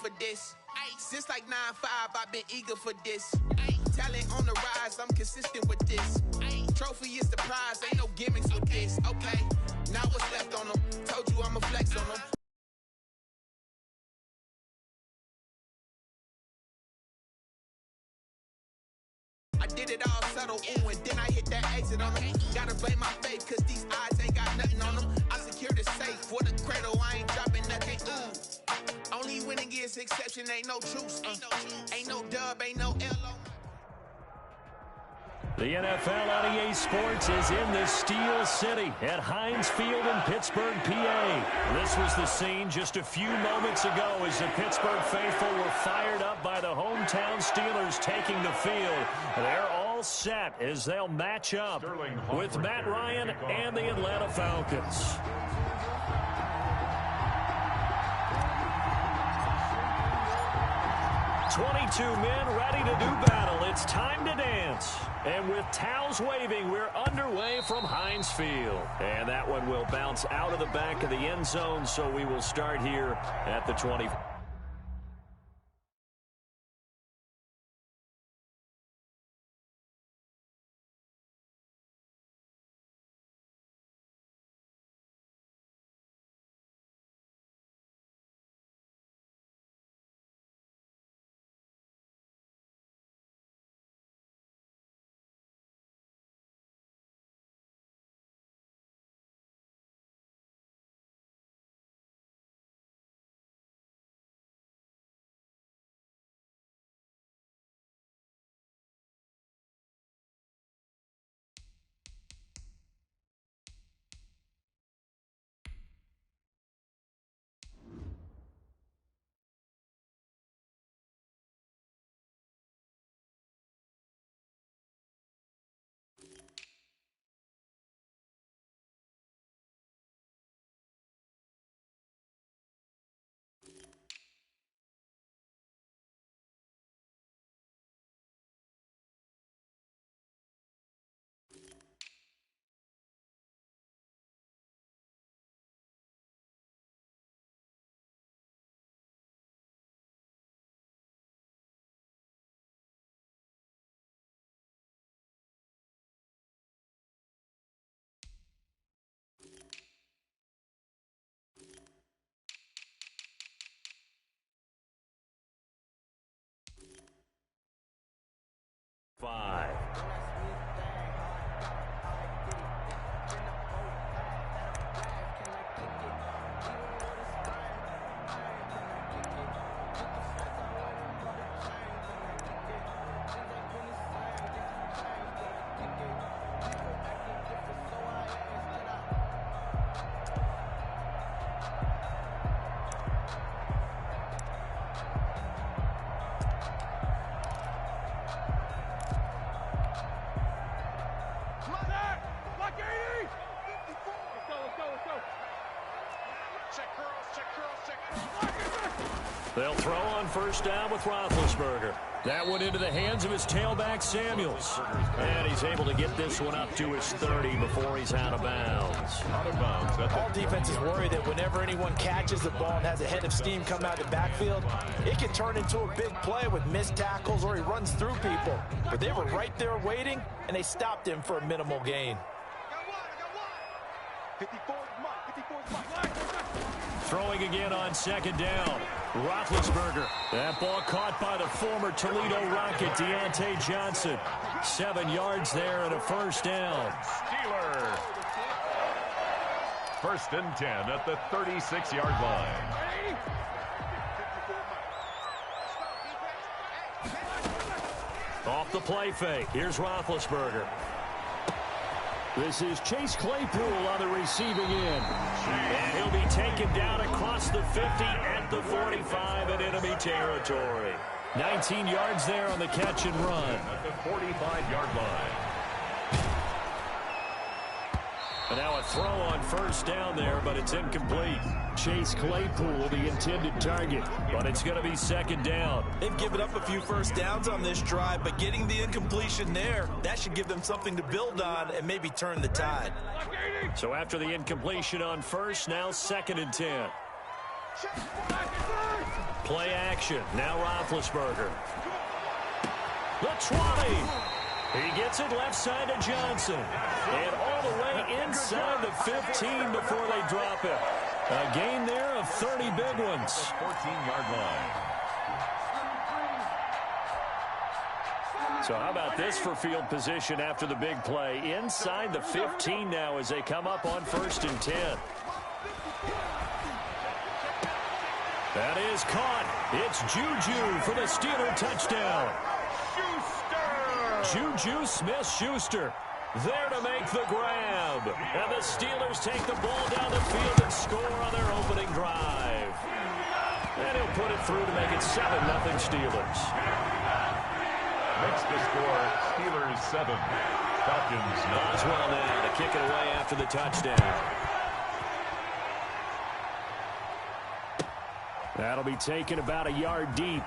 for this. Since like 9-5, I've been eager for this. Talent on the rise, I'm consistent with this. Trophy is the prize, ain't no gimmicks with this. Okay, now what's left on them? Told you I'ma flex on them. I did it all subtle, ooh, and then I hit that exit on them. Gotta blame my faith, cause these eyes ain't got nothing on them. I secured the safe for the cradle, I ain't dropping nothing, ooh. Only winning is exception, ain't no truce. Ain't no dub, ain't no L on. The NFL on EA Sports is in the Steel City at Heinz Field in Pittsburgh, PA. This was the scene just a few moments ago as the Pittsburgh faithful were fired up by the hometown Steelers taking the field. They're all set as they'll match up with Matt Ryan and the Atlanta Falcons. "22 men ready to do battle. It's time to dance." And with towels waving, we're underway from Heinz Field. And that one will bounce out of the back of the end zone, so we will start here at the 20. They'll throw on first down with Roethlisberger. That went into the hands of his tailback, Samuels. And he's able to get this one up to his 30 before he's out of bounds. All defenses worry that whenever anyone catches the ball and has a head of steam come out of the backfield, it can turn into a big play with missed tackles or he runs through people. But they were right there waiting, and they stopped him for a minimal gain. Throwing again on second down. Roethlisberger. That ball caught by the former Toledo Rocket, Deontay Johnson. 7 yards there and a first down. Steelers. First and 10 at the 36-yard line. Off the play fake. Here's Roethlisberger. This is Chase Claypool on the receiving end. And he'll be taken down across the 50 at the 45 in enemy territory. 19 yards there on the catch and run. At the 45-yard line. And now a throw on first down there, but it's incomplete. Chase Claypool, the intended target, but it's going to be second down. They've given up a few first downs on this drive, but getting the incompletion there, that should give them something to build on and maybe turn the tide. So after the incompletion on first, now second and 10. Play action. Now Roethlisberger. The 20. He gets it left side to Johnson. And all the way inside the 15 before they drop it. A gain there of 30 big ones. 14-yard line. So how about this for field position after the big play? Inside the 15 now as they come up on 1st and 10. That is caught. It's Juju for the Steeler touchdown. Juju Smith-Schuster there to make the grab. And the Steelers take the ball down the field and score on their opening drive. And he'll put it through to make it 7-0 Steelers. Makes the score Steelers 7. Falcons 9. Boswell now to kick it away after the touchdown. That'll be taken about a yard deep.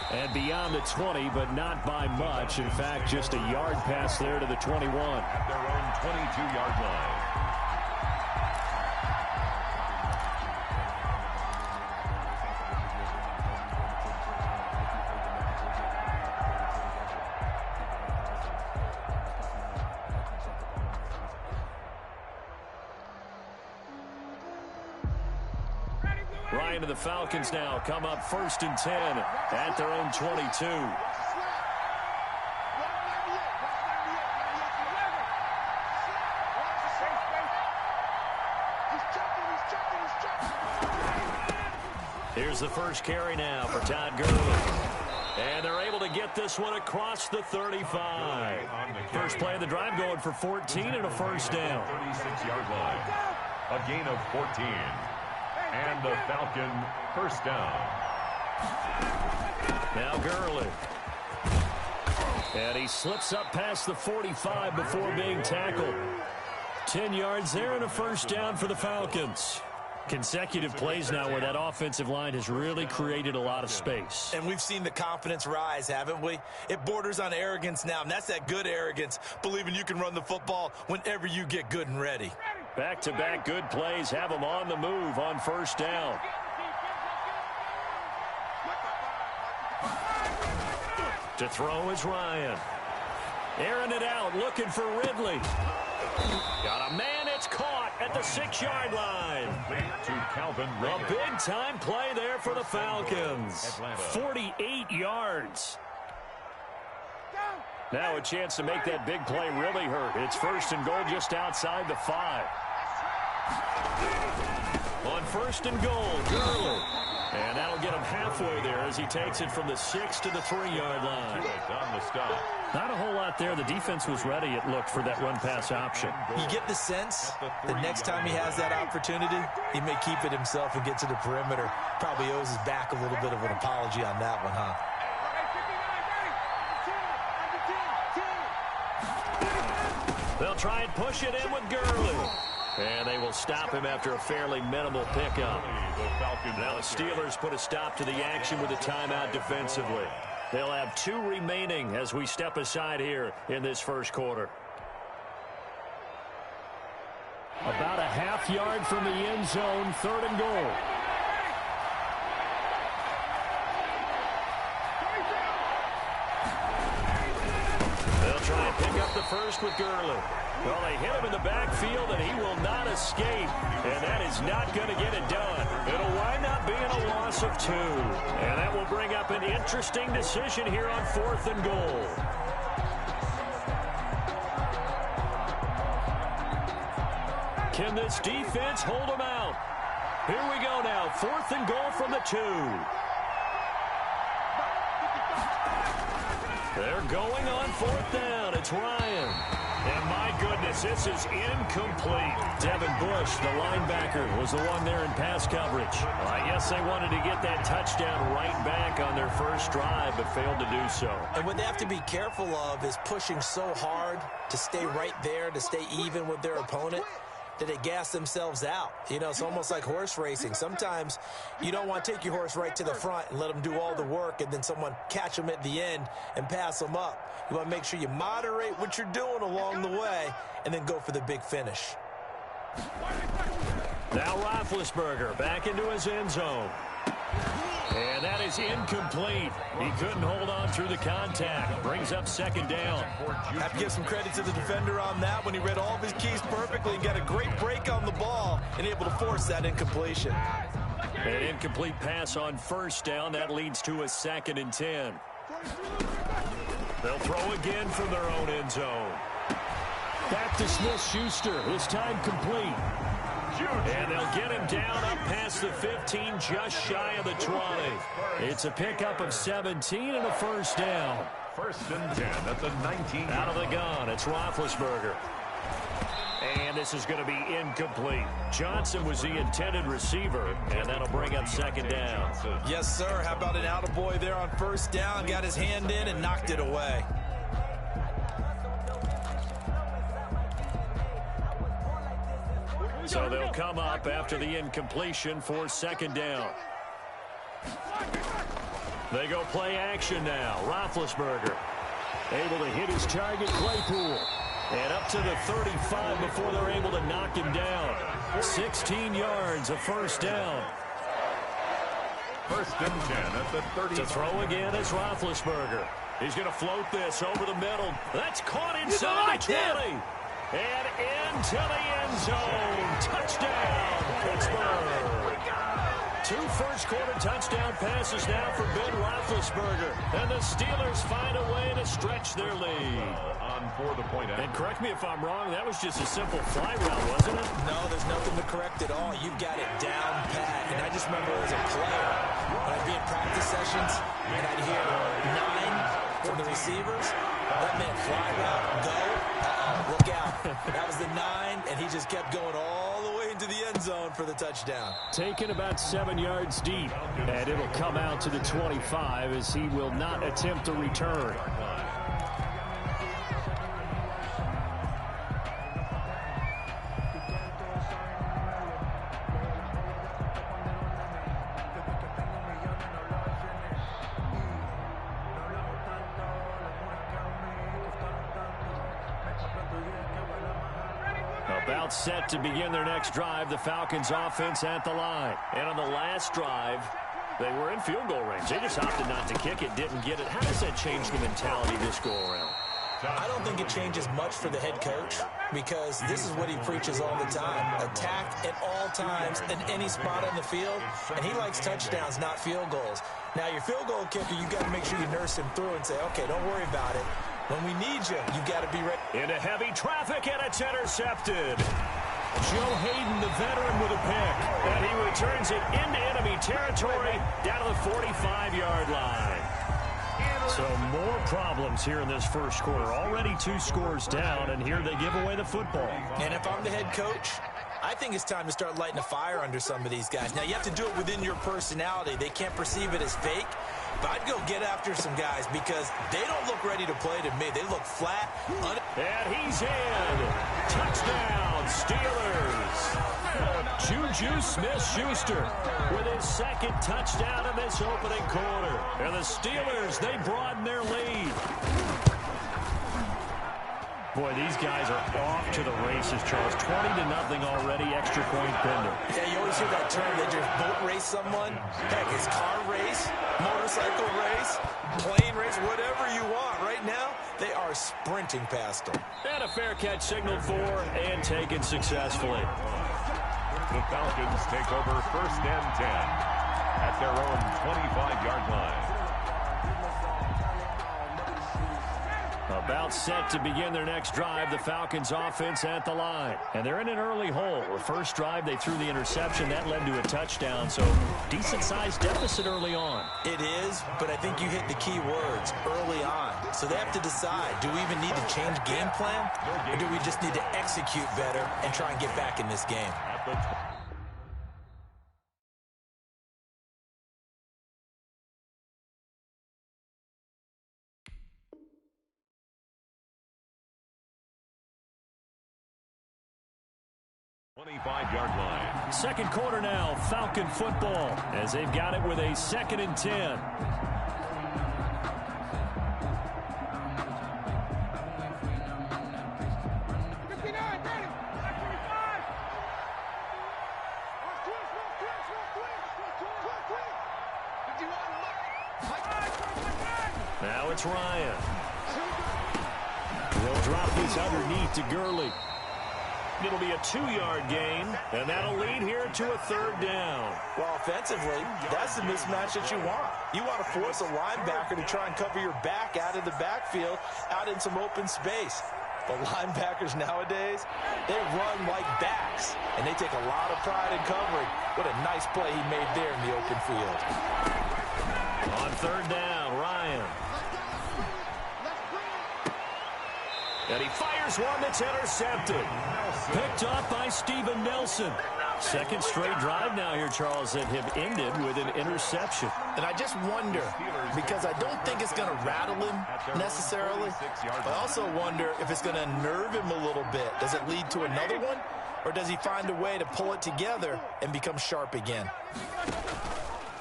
And beyond the 20, but not by much. In fact, just a yard pass there to the 21. At their own 22-yard line. Ryan and the Falcons now come up 1st and 10 at their own 22. Here's the first carry now for Todd Gurley. And they're able to get this one across the 35. First play of the drive going for 14 and a first down. 36-yard line. A gain of 14. And the Falcon first down. Now Gurley. And he slips up past the 45 before being tackled. 10 yards there and a first down for the Falcons. Consecutive plays now where that offensive line has really created a lot of space. And we've seen the confidence rise, haven't we? It borders on arrogance now, and that's that good arrogance, believing you can run the football whenever you get good and ready. Back-to-back good plays have them on the move on first down. To throw is Ryan. Airing it out, looking for Ridley. Got a man, it's caught at the 6-yard line. To Calvin A big-time play there for the Falcons. 48 yards. Now a chance to make that big play really hurt. It's 1st and goal just outside the 5. On 1st and goal, Gurley. And that'll get him halfway there as he takes it from the 6 to the 3-yard line. on the stop. Not a whole lot there. The defense was ready, it looked, for that run-pass option. You get the sense that next time he has that opportunity, he may keep it himself and get to the perimeter. Probably owes his back a little bit of an apology on that one, huh? They'll try and push it in with Gurley. And they will stop him after a fairly minimal pickup. Now the Steelers put a stop to the action with a timeout defensively. They'll have 2 remaining as we step aside here in this first quarter. About a half yard from the end zone, 3rd and goal. They'll try and pick up the first with Gurley. Well, they hit him in the backfield, and he will not escape. And that is not going to get it done. It'll wind up being a loss of 2. And that will bring up an interesting decision here on 4th and goal. Can this defense hold them out? Here we go now. 4th and goal from the 2. They're going on 4th down. It's Ryan. And my goodness, this is incomplete. Devin Bush, the linebacker, was the one there in pass coverage. I guess they wanted to get that touchdown right back on their first drive, but failed to do so. And what they have to be careful of is pushing so hard to stay right there, to stay even with their opponent, that they gas themselves out. You know, it's almost like horse racing. Sometimes you don't want to take your horse right to the front and let them do all the work and then someone catch them at the end and pass them up. You want to make sure you moderate what you're doing along the way and then go for the big finish. Now Roethlisberger back into his end zone. And that is incomplete. He couldn't hold on through the contact. Brings up second down. Have to give some credit to the defender on that when he read all of his keys perfectly and got a great break on the ball and able to force that incompletion. An incomplete pass on first down. That leads to a 2nd and 10. They'll throw again from their own end zone. Back to Smith-Schuster. This time complete. And they'll get him down up past the 15, just shy of the 20. It's a pickup of 17 and a first down. 1st and 10 at the 19. Out of the gun, it's Roethlisberger. And this is going to be incomplete. Johnson was the intended receiver, and that'll bring up 2nd down. Yes, sir. How about an attaboy there on first down? Got his hand in and knocked it away. So they'll come up after the incompletion for 2nd down. They go play action now. Roethlisberger able to hit his target, Claypool. And up to the 35 before they're able to knock him down. 16 yards, a first down. 1st and 10 at the 30. To throw again is Roethlisberger. He's going to float this over the middle. That's caught inside the 20. And into the end zone. Touchdown, Pittsburgh. 2 first-quarter touchdown passes now for Ben Roethlisberger. And the Steelers find a way to stretch their lead. On for the point. And correct me if I'm wrong, that was just a simple fly route, wasn't it? No, there's nothing to correct at all. You've got it down pat. And I just remember as a player, when I'd be in practice sessions, and I'd hear 9 from the receivers, that meant fly route, go. Look out. That was the 9, and he just kept going all the way into the end zone for the touchdown. Taken about 7 yards deep, and it'll come out to the 25 as he will not attempt a return. About set to begin their next drive, the Falcons offense at the line. And on the last drive, they were in field goal range. They just opted not to kick it, didn't get it. How does that change the mentality this go-around? I don't think it changes much for the head coach because this is what he preaches all the time. Attack at all times in any spot on the field, and he likes touchdowns, not field goals. Now, your field goal kicker, you got to make sure you nurse him through and say, okay, don't worry about it. When we need you, you got to be ready. Into heavy traffic, and it's intercepted. Joe Hayden, the veteran, with a pick. And he returns it into enemy territory down to the 45-yard line. So more problems here in this first quarter. Already 2 scores down, and here they give away the football. And if I'm the head coach, I think it's time to start lighting a fire under some of these guys. Now, you have to do it within your personality. They can't perceive it as fake. But I'd go get after some guys because they don't look ready to play to me. They look flat. And he's in. Touchdown, Steelers. Juju Smith-Schuster with his 2nd touchdown in this opening quarter. And the Steelers, they broaden their lead. Boy, these guys are off to the races, Charles. 20-0 already, extra point pending. Yeah, you always hear that term. They just boat race someone. Heck, it's car race, motorcycle race, plane race, whatever you want. Right now, they are sprinting past them. And a fair catch signaled for and taken successfully. The Falcons take over 1st and 10 at their own 25-yard line. About set to begin their next drive, the Falcons offense at the line. And they're in an early hole. The first drive, they threw the interception. That led to a touchdown, so decent-sized deficit early on. It is, but I think you hit the key words, early on. So they have to decide, do we even need to change game plan, or do we just need to execute better and try and get back in this game? Twenty-five-yard line. Second quarter now, Falcon football, as they've got it with a 2nd and 10. Now it's Ryan. He'll drop this underneath to Gurley. It'll be a 2-yard gain, and that'll lead here to a 3rd down. Well, offensively, that's the mismatch that you want. You want to force a linebacker to try and cover your back out of the backfield, out in some open space. But linebackers nowadays, they run like backs, and they take a lot of pride in covering. What a nice play he made there in the open field. On 3rd down, Ryan. And he fires one that's intercepted. Picked up by Steven Nelson. 2nd straight drive now here, Charles, that have ended with an interception. And I just wonder, because I don't think it's going to rattle him necessarily, but I also wonder if it's going to nerve him a little bit. Does it lead to another one, or does he find a way to pull it together and become sharp again?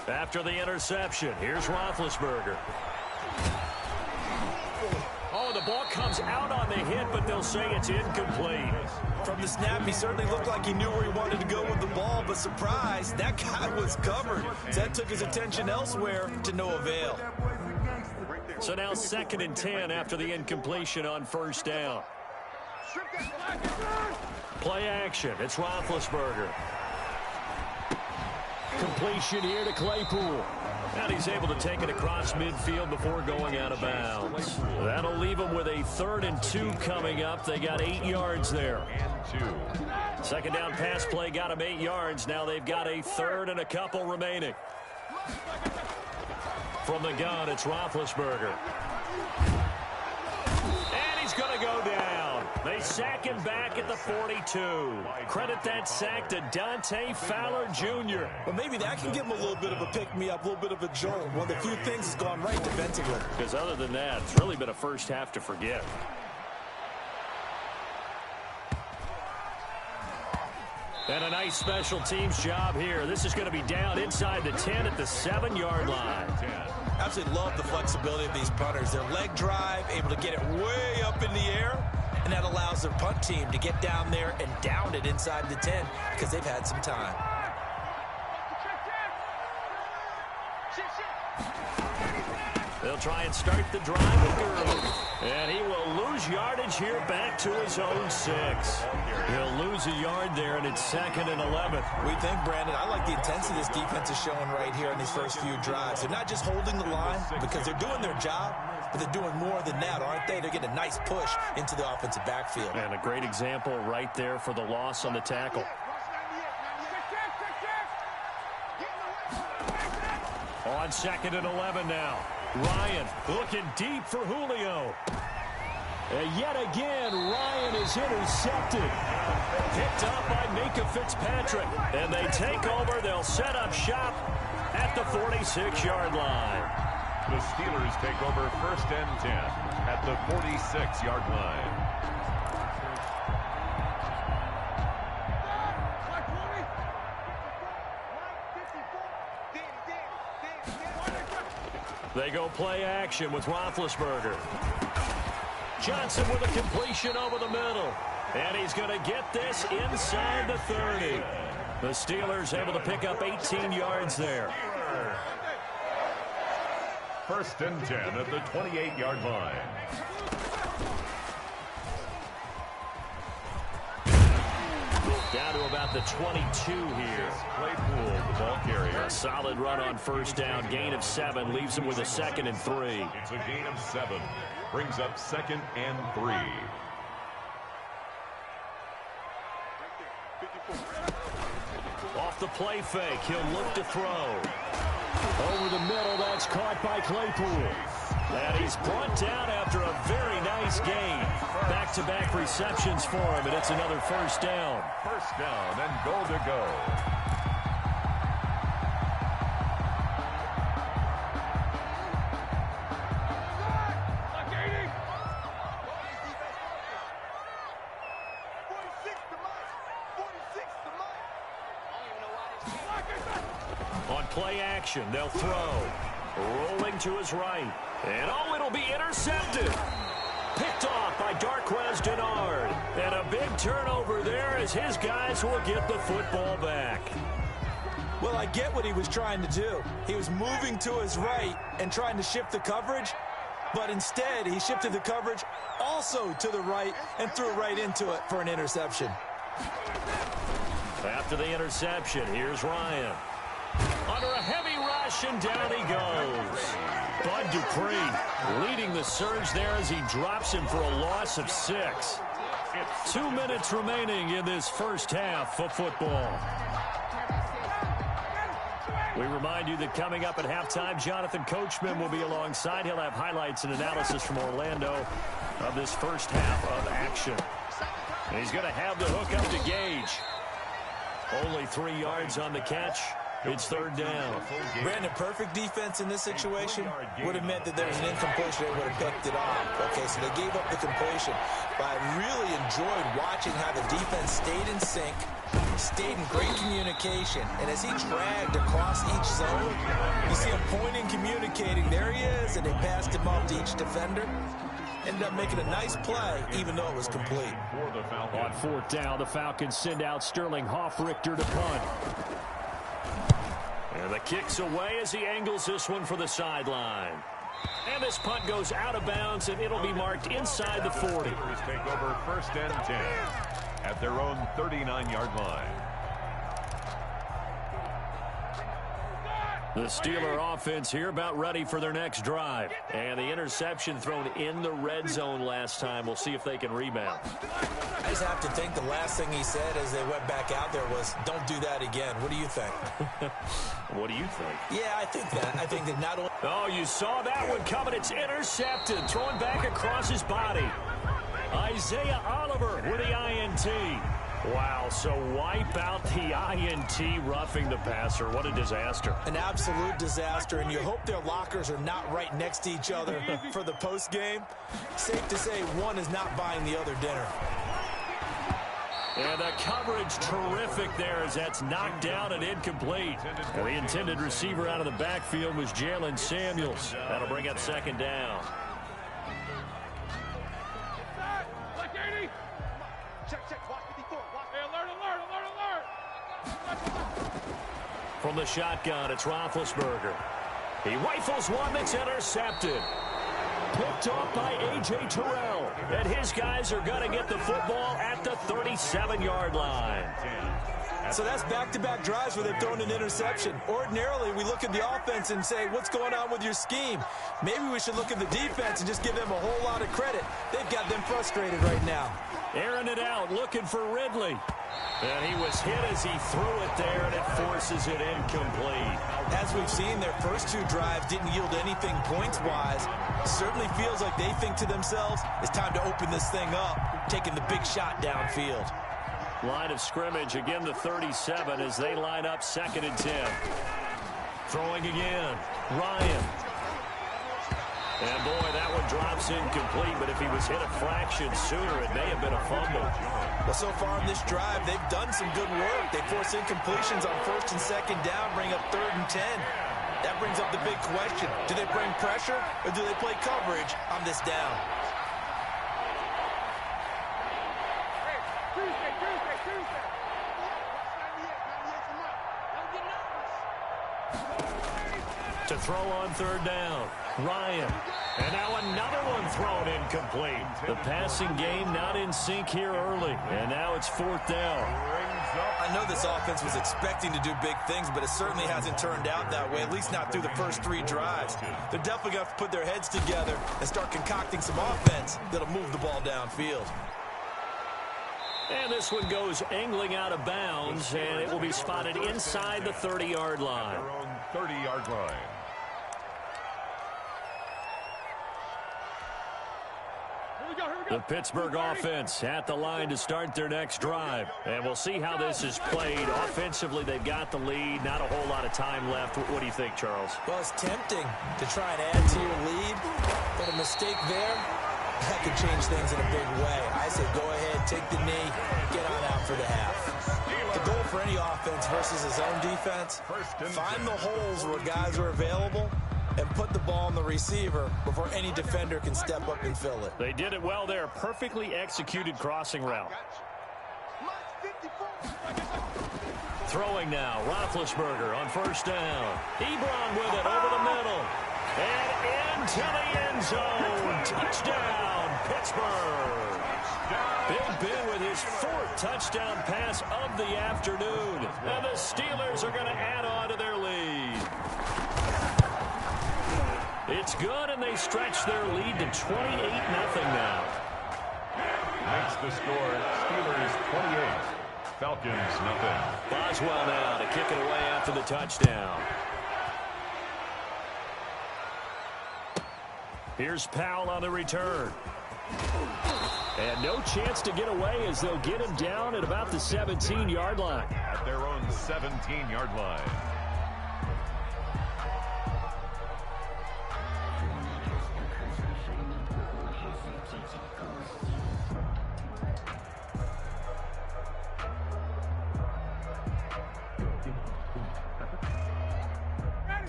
After the interception, here's Roethlisberger. Oh, the ball comes out on the hit, but they'll say it's incomplete. From the snap, he certainly looked like he knew where he wanted to go with the ball, but surprise, that guy was covered. So that took his attention elsewhere to no avail. So now 2nd and 10 after the incompletion on 1st down. Play action. It's Roethlisberger. Completion here to Claypool. And he's able to take it across midfield before going out of bounds. That'll leave him with a 3rd and 2 coming up. They got 8 yards there. 2nd down pass play got him 8 yards. Now they've got a 3rd and a couple remaining. From the gun, it's Roethlisberger. And he's going to go down. They sack him back at the 42. Credit that sack to Dante Fowler Jr. Well, maybe that can give him a little bit of a pick-me-up, a little bit of a jolt. One of the few things has gone right defensively. Because other than that, it's really been a first half to forget. And a nice special teams job here. This is going to be down inside the 10 at the 7-yard line. Absolutely love the flexibility of these punters. Their leg drive, able to get it way up in the air, and that allows their punt team to get down there and down it inside the 10 because they've had some time. They'll try and start the drive with Gurley. And he will lose yardage here back to his own 6. He'll lose a yard there, and it's 2nd and 11. We think, Brandon, I like the intensity this defense is showing right here in these first few drives. They're not just holding the line because they're doing their job, but they're doing more than that, aren't they? They're getting a nice push into the offensive backfield. And a great example right there for the loss on the tackle. On 2nd and 11 now. Ryan looking deep for Julio. And yet again, Ryan is intercepted. Picked up by Minka Fitzpatrick. And they take over. They'll set up shop at the 46-yard line. The Steelers take over 1st and 10 at the 46-yard line. They go play action with Roethlisberger. Johnson with a completion over the middle. And he's going to get this inside the 30. The Steelers able to pick up 18 yards there. 1st and 10 at the 28-yard line. Down to about the 22 here. Claypool, the ball carrier. A solid run on 1st down. Gain of 7 leaves him with a 2nd and 3. It's a gain of 7. Brings up 2nd and 3. Off the play fake, he'll look to throw. Over the middle, that's caught by Claypool. And he's brought down after a very nice gain. Back-to-back receptions for him, and it's another 1st down. 1st down and goal to go. On play action, they'll throw. Rolling to his right. And oh, it'll be intercepted. Picked off by Darquez Denard. And a big turnover there as his guys will get the football back. Well, I get what he was trying to do. He was moving to his right and trying to shift the coverage, but instead he shifted the coverage also to the right and threw right into it for an interception. After the interception, here's Ryan. Under a heavy rush, and down he goes. Bud Dupree leading the surge there as he drops him for a loss of 6. 2 minutes remaining in this first half of football. We remind you that coming up at halftime, Jonathan Coachman will be alongside. He'll have highlights and analysis from Orlando of this first half of action. And he's going to have the hook up to Gage. Only 3 yards on the catch. It's third down. Brandon, perfect defense in this situation would have meant that there was an incompletion. They would have picked it off. Okay, so they gave up the completion. But I really enjoyed watching how the defense stayed in sync, stayed in great communication. And as he dragged across each zone, you see him pointing, communicating. There he is, and they passed him off to each defender. Ended up making a nice play, even though it was complete. On fourth down, the Falcons send out Sterling Hoffrichter to punt. And the kick's away as he angles this one for the sideline. And this punt goes out of bounds, and it'll be marked inside the 40. Take over first and 10 at their own 39-yard line. The Steeler offense here about ready for their next drive. And the interception thrown in the red zone last time. We'll see if they can rebound. I just have to think the last thing he said as they went back out there was, don't do that again. What do you think? What do you think? Yeah, I think that not only... Oh, you saw that one coming. It's intercepted. Throwing back across his body. Isaiah Oliver with the INT. Wow, so wipe out the INT, roughing the passer. What a disaster. An absolute disaster, and you hope their lockers are not right next to each other for the post game. Safe to say one is not buying the other dinner. And the coverage terrific there as that's knocked down and incomplete. And the intended receiver out of the backfield was Jalen Samuels. That'll bring up second down. From the shotgun, it's Roethlisberger. He rifles one that's intercepted. Picked off by A.J. Terrell. And his guys are going to get the football at the 37-yard line. So that's back-to-back drives where they've thrown an interception. Ordinarily, we look at the offense and say, what's going on with your scheme? Maybe we should look at the defense and just give them a whole lot of credit. They've got them frustrated right now. Airing it out, looking for Ridley. And he was hit as he threw it there, and it forces it incomplete. As we've seen, their first 2 drives didn't yield anything points-wise. Certainly feels like they think to themselves, it's time to open this thing up, taking the big shot downfield. Line of scrimmage, again the 37 as they line up 2nd and 10. Throwing again, Ryan. And boy, that one drops incomplete, but if he was hit a fraction sooner, it may have been a fumble. Well, so far in this drive, they've done some good work. They force incompletions on 1st and 2nd down, bring up 3rd and 10. That brings up the big question. Do they bring pressure, or do they play coverage on this down? To throw on 3rd down, Ryan. And now another one thrown incomplete. The passing game not in sync here early. And now it's 4th down. I know this offense was expecting to do big things, but it certainly hasn't turned out that way, at least not through the first 3 drives. They're definitely going to have to put their heads together and start concocting some offense that'll move the ball downfield. And this one goes angling out of bounds, and it will be spotted inside the 30-yard line. Their own 30-yard line. The Pittsburgh offense at the line to start their next drive. And we'll see how this is played. Offensively, they've got the lead. Not a whole lot of time left. What do you think, Charles? Well, it's tempting to try and add to your lead, but a mistake there, that could change things in a big way. I say go ahead, take the knee, get on out for the half. The goal for any offense versus his own defense, find the holes where guys are available and put the ball on the receiver before any defender can step up and fill it. They did it well there. Perfectly executed crossing route. throwing now. Roethlisberger on first down. Ebron with it over the middle. And into the end zone. Touchdown, Pittsburgh. Big Ben with his fourth touchdown pass of the afternoon. And the Steelers are going to add on to their lead. It's good, and they stretch their lead to 28-0 now. Makes the score Steelers 28, Falcons nothing. Boswell now to kick it away after the touchdown. Here's Powell on the return. And no chance to get away as they'll get him down at about the 17-yard line. At their own 17-yard line.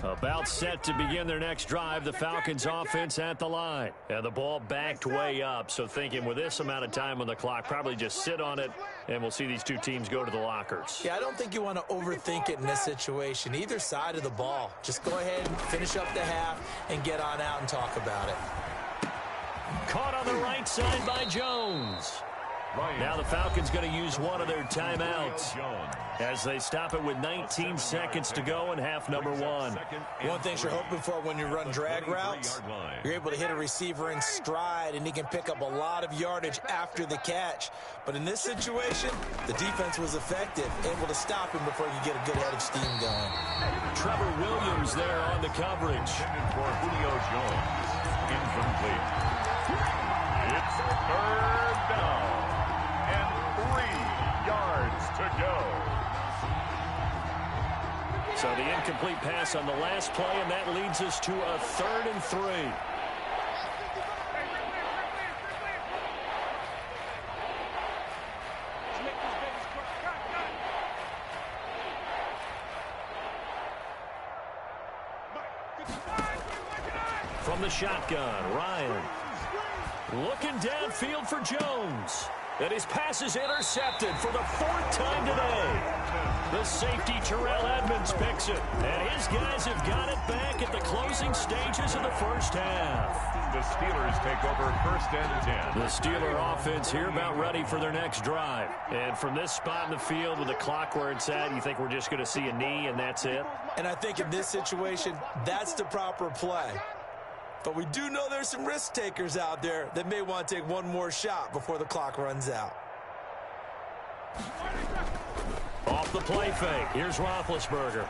About set to begin their next drive, the Falcons offense at the line. And the ball backed way up, so thinking with this amount of time on the clock, probably just sit on it, and we'll see these two teams go to the lockers. Yeah, I don't think you want to overthink it in this situation. Either side of the ball. Just go ahead and finish up the half and get on out and talk about it. Caught on the right side by Jones. Now the Falcons going to use one of their timeouts as they stop it with 19 seconds to go in half number one. One thing you're hoping for when you run drag routes, you're able to hit a receiver in stride, and he can pick up a lot of yardage after the catch. But in this situation, the defense was effective, able to stop him before you get a good head of steam going. Trevor Williams there on the coverage. For Julio Jones, incomplete. It's third down. 3 yards to go. So the incomplete pass on the last play, and that leads us to a 3rd and 3. From the shotgun, Ryan looking downfield for Jones. And his pass is intercepted for the 4th time today. The safety, Terrell Edmonds, picks it. And his guys have got it back at the closing stages of the first half. The Steelers take over 1st and 10. The Steeler offense here about ready for their next drive. And from this spot in the field with the clock where it's at, you think we're just going to see a knee and that's it? And I think in this situation, that's the proper play. But we do know there's some risk takers out there that may want to take one more shot before the clock runs out. Off the play fake. Here's Roethlisberger.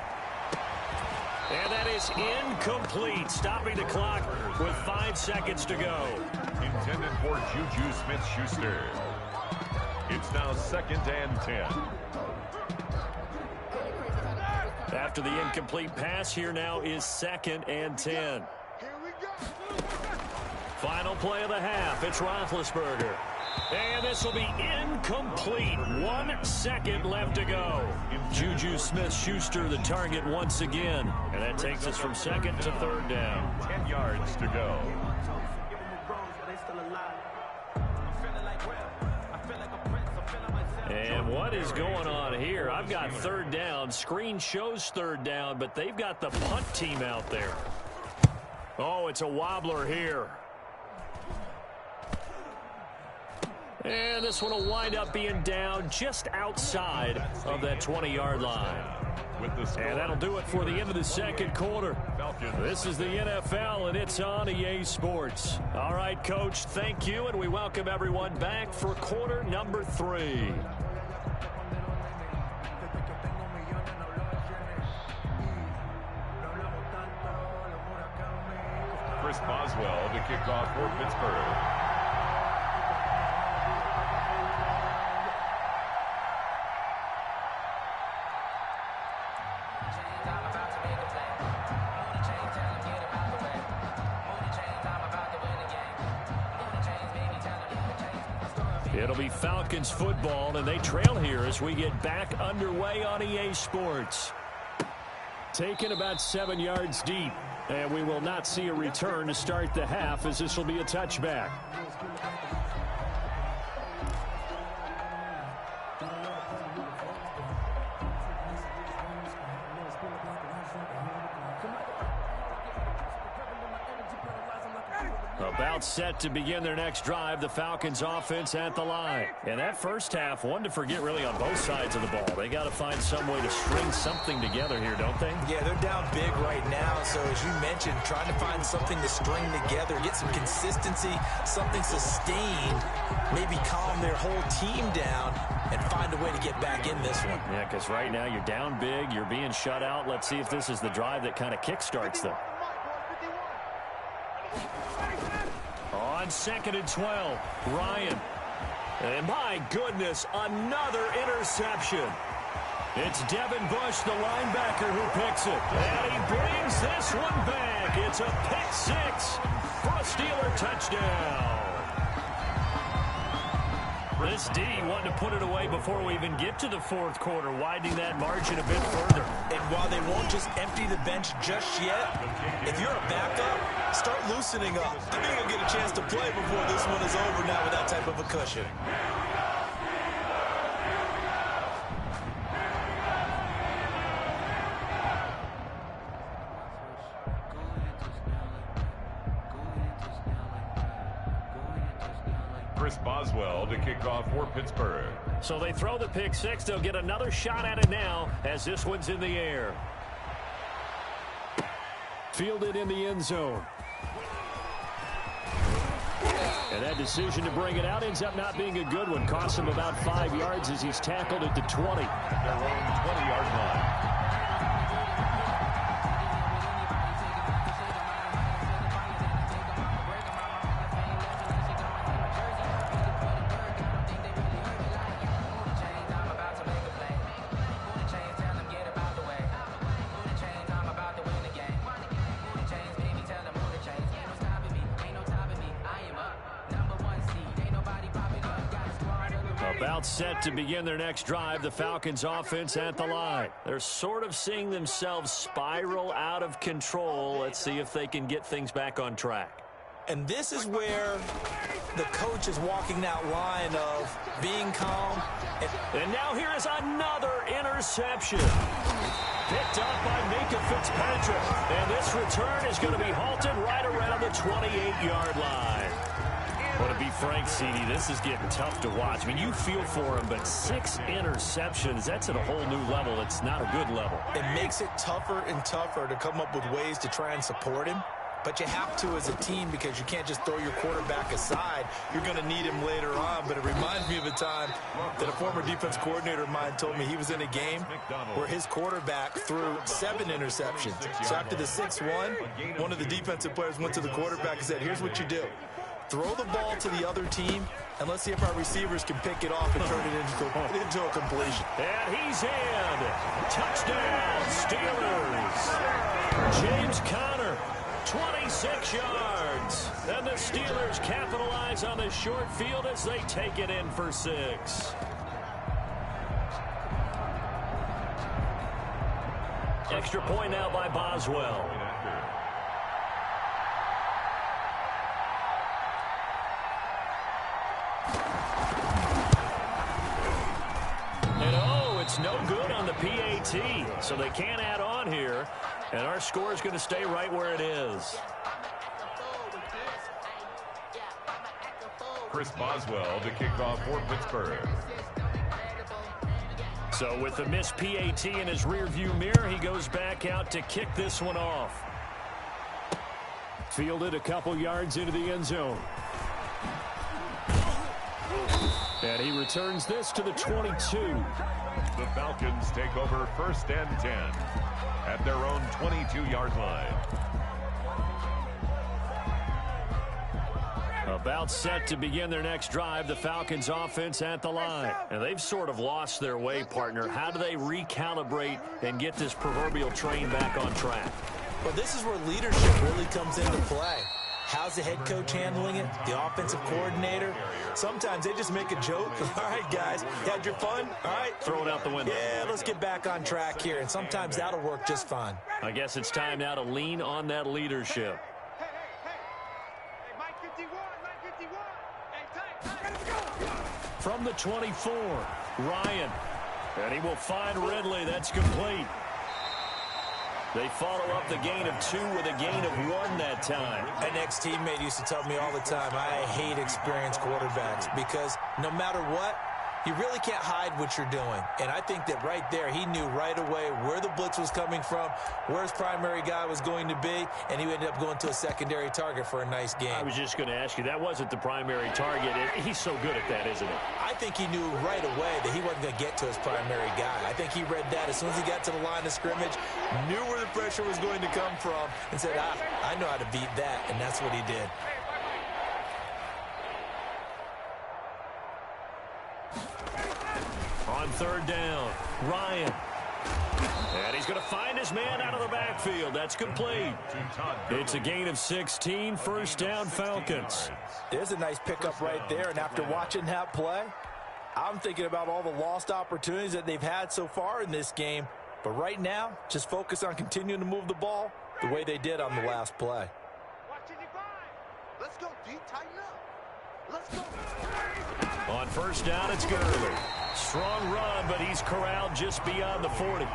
And that is incomplete, stopping the clock with 5 seconds to go. Intended for Juju Smith-Schuster. It's now 2nd and 10. After the incomplete pass, here now is 2nd and 10. Final play of the half. It's Roethlisberger. And this will be incomplete. 1 second left to go. Juju Smith-Schuster the target once again. And that takes us from 2nd to 3rd down. 10 yards to go. And what is going on here? I've got 3rd down. Screen shows 3rd down, but they've got the punt team out there. Oh, it's a wobbler here. And this one will wind up being down just outside of that 20-yard line. And that'll do it for the end of the 2nd quarter. This is the NFL, and it's on EA Sports. All right, Coach, thank you, and we welcome everyone back for quarter number 3. Chris Boswell to kick off for Pittsburgh. It'll be Falcons football, and they trail here as we get back underway on EA Sports. Taken about 7 yards deep, and we will not see a return to start the half as this will be a touchback. About set to begin their next drive, the Falcons offense at the line. And that first half, one to forget really on both sides of the ball. They got to find some way to string something together here, don't they? Yeah, they're down big right now. So as you mentioned, trying to find something to string together, get some consistency, something sustained, maybe calm their whole team down and find a way to get back in this one. Yeah, because right now you're down big, you're being shut out. Let's see if this is the drive that kind of kickstarts them. On 2nd and 12, Ryan. And my goodness, another interception. It's Devin Bush, the linebacker, who picks it. And he brings this one back. It's a pick six for a Steeler touchdown. This D wanted to put it away before we even get to the fourth quarter, widening that margin a bit further. And while they won't just empty the bench just yet, if you're a backup, start loosening up. I think you'll get a chance to play before this one is over now with that type of a cushion. Boswell to kick off for Pittsburgh. So they throw the pick six. They'll get another shot at it now as this one's in the air. Fielded in the end zone. And that decision to bring it out ends up not being a good one. Costs him about 5 yards as he's tackled at the 20. Their own 20-yard line. About set to begin their next drive, the Falcons offense at the line. They're sort of seeing themselves spiral out of control. Let's see if they can get things back on track. And this is where the coach is walking that line of being calm. And now here is another interception. Picked up by Minka Fitzpatrick. And this return is going to be halted right around the 28-yard line. Well, to be frank, CD, this is getting tough to watch. I mean, you feel for him, but 6 interceptions, that's at a whole new level. It's not a good level. It makes it tougher and tougher to come up with ways to try and support him. But you have to as a team because you can't just throw your quarterback aside. You're going to need him later on. But it reminds me of a time that a former defense coordinator of mine told me he was in a game where his quarterback threw 7 interceptions. So after the 6-1, one of the defensive players went to the quarterback and said, here's what you do. Throw the ball to the other team, and let's see if our receivers can pick it off and turn it into a completion. And he's in. Touchdown, Steelers. James Conner, 26 yards. And the Steelers capitalize on the short field as they take it in for 6. Extra point now by Boswell. No good on the PAT, so they can't add on here, and our score is going to stay right where it is. Chris Boswell to kick off for Pittsburgh. So with the missed PAT in his rearview mirror, he goes back out to kick this one off. Fielded a couple yards into the end zone. And he returns this to the 22. The Falcons take over 1st and 10 at their own 22-yard line. About set to begin their next drive, the Falcons offense at the line. And they've sort of lost their way, partner. How do they recalibrate and get this proverbial train back on track? Well, this is where leadership really comes into play. How's the head coach handling it? The offensive coordinator? Sometimes they just make a joke. All right, guys, you had your fun? All right. Throw it out the window. Yeah, let's get back on track here. And sometimes that'll work just fine. I guess it's time now to lean on that leadership. From the 24, Ryan. And he will find Ridley. That's complete. They follow up the gain of 2 with a gain of 1 that that time. An ex-teammate used to tell me all the time, I hate experienced quarterbacks because no matter what, you really can't hide what you're doing. And I think that right there, he knew right away where the blitz was coming from, where his primary guy was going to be, and he ended up going to a secondary target for a nice game. I was just going to ask you, that wasn't the primary target. He's so good at that, isn't he? I think he knew right away that he wasn't going to get to his primary guy. I think he read that as soon as he got to the line of scrimmage, knew where the pressure was going to come from, and said, I know how to beat that, and that's what he did. On third down, Ryan. And he's going to find his man out of the backfield. That's complete. It's a gain of 16, first down Falcons. There's a nice pickup right there, and after watching that play, I'm thinking about all the lost opportunities that they've had so far in this game. But right now, just focus on continuing to move the ball the way they did on the last play. Let's go deep, tighten up. Let's go. On first down, it's Gurley. Strong run, but he's corralled just beyond the 40.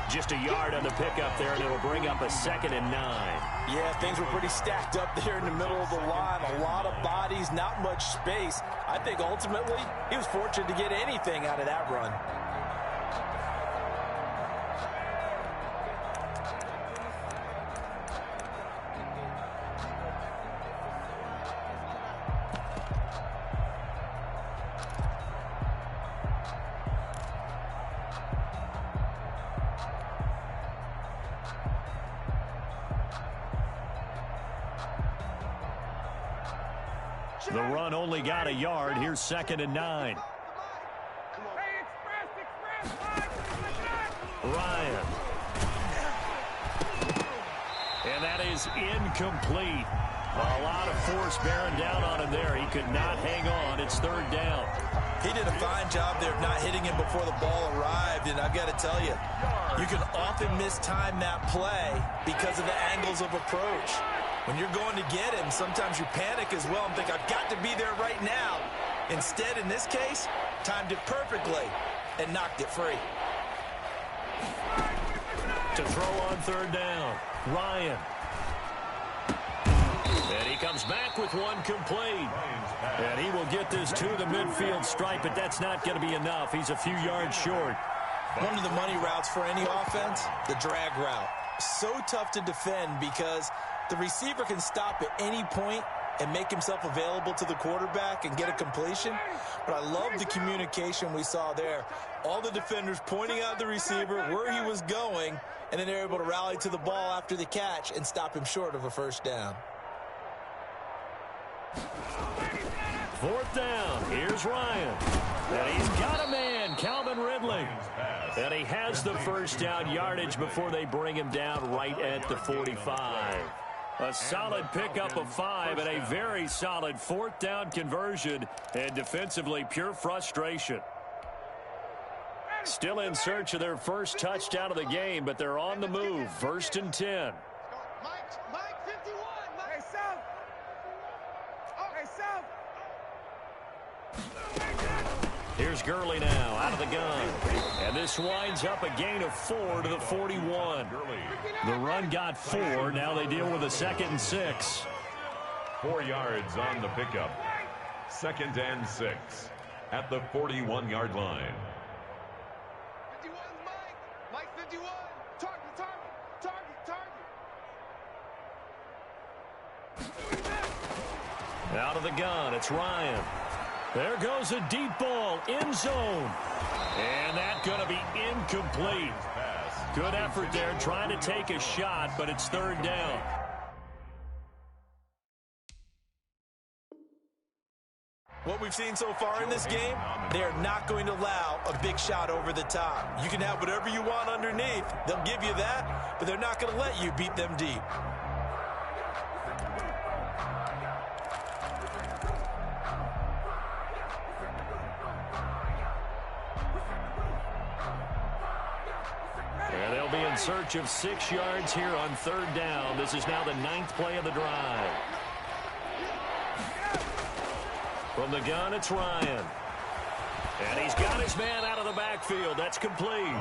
Just a yard on the pickup there, and it'll bring up a 2nd and 9. Yeah, things were pretty stacked up there in the middle of the line. A lot of bodies, not much space. I think ultimately he was fortunate to get anything out of that run. The run only got a yard. Here's 2nd and 9. Ryan. And that is incomplete. A lot of force bearing down on him there. He could not hang on. It's 3rd down. He did a fine job there of not hitting him before the ball arrived, and I've got to tell you, you can often mistime that play because of the angles of approach. When you're going to get him, sometimes you panic as well and think, I've got to be there right now. Instead, in this case, timed it perfectly and knocked it free. To throw on 3rd down, Ryan. And he comes back with one complete. And he will get this to the midfield stripe, but that's not going to be enough. He's a few yards short. One of the money routes for any offense, the drag route. So tough to defend because the receiver can stop at any point and make himself available to the quarterback and get a completion. But I love the communication we saw there. All the defenders pointing out the receiver, where he was going, and then they're able to rally to the ball after the catch and stop him short of a first down. 4th down. Here's Ryan. And he's got a man, Calvin Ridley. And he has the first down yardage before they bring him down right at the 45. A solid pickup of 5 and a very solid 4th down conversion. And defensively, pure frustration. Still in search of their first touchdown of the game, but they're on the move. 1st and 10. Mike 51. Hey, South. Okay, South. Here's Gurley now out of the gun. And this winds up a gain of 4 to the 41. The run got 4. Now they deal with a 2nd and 6. 4 yards on the pickup. 2nd and 6 at the 41-yard line. 51, Mike 51. Target. Out of the gun, it's Ryan. There goes a deep ball, end zone. And that's going to be incomplete. Good effort there, trying to take a shot, but it's 3rd down. What we've seen so far in this game, they are not going to allow a big shot over the top. You can have whatever you want underneath. They'll give you that, but they're not going to let you beat them deep. And they'll be in search of 6 yards here on 3rd down. This is now the 9th play of the drive. From the gun, it's Ryan. And he's got his man out of the backfield. That's complete.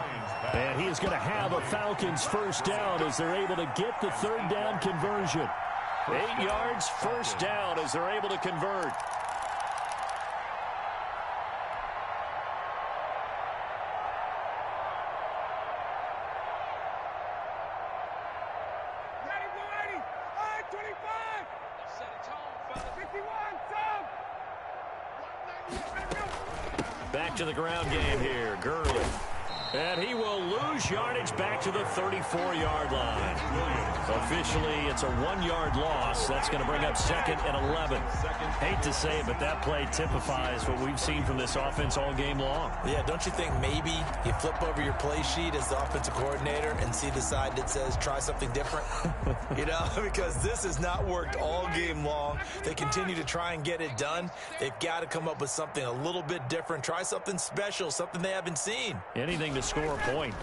And he is going to have a Falcons first down as they're able to get the third down conversion. 8 yards, first down as they're able to convert. Back to the ground game here. Gurley. And he will lose yardage back to the 34-yard line. Officially, it's a 1-yard loss. That's going to bring up 2nd and 11. Hate to say it, but that play typifies what we've seen from this offense all game long. Yeah, don't you think maybe you flip over your play sheet as the offensive coordinator and see the side that says try something different? You know, because this has not worked all game long. They continue to try and get it done. They've got to come up with something a little bit different. Try something special, something they haven't seen. Anything to score a point.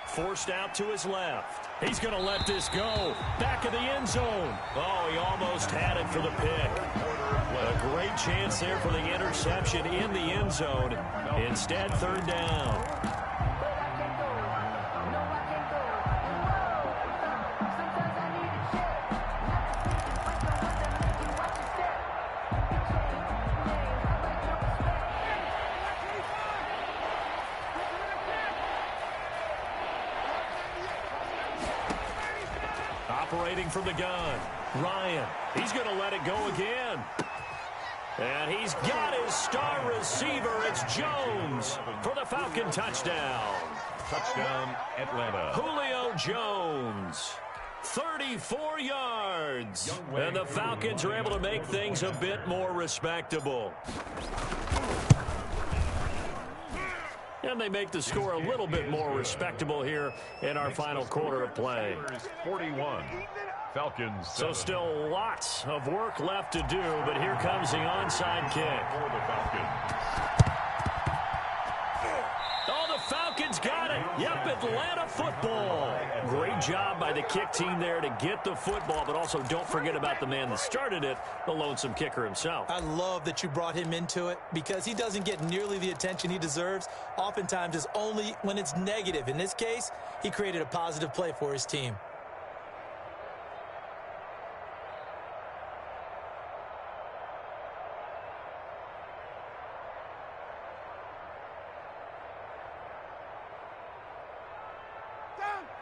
Forced out to his left. He's going to let this go. Back of the end zone. Oh, he almost had it for the pick. A great chance there for the interception in the end zone. Instead, third down. Operating from the gun. Ryan. He's going to let it go again. And he's got his star receiver. It's Jones for the Falcon touchdown. Touchdown, Atlanta. Julio Jones. 34 yards. And the Falcons are able to make things a bit more respectable. And they make the score a little bit more respectable here in our final quarter of play. 41. Falcons. So still lots of work left to do, but here comes the onside kick. For the Falcons. Oh, the Falcons got it. Yep, Atlanta football. Great job by the kick team there to get the football, but also don't forget about the man that started it, the lonesome kicker himself. I love that you brought him into it because he doesn't get nearly the attention he deserves. Oftentimes it's only when it's negative. In this case, he created a positive play for his team.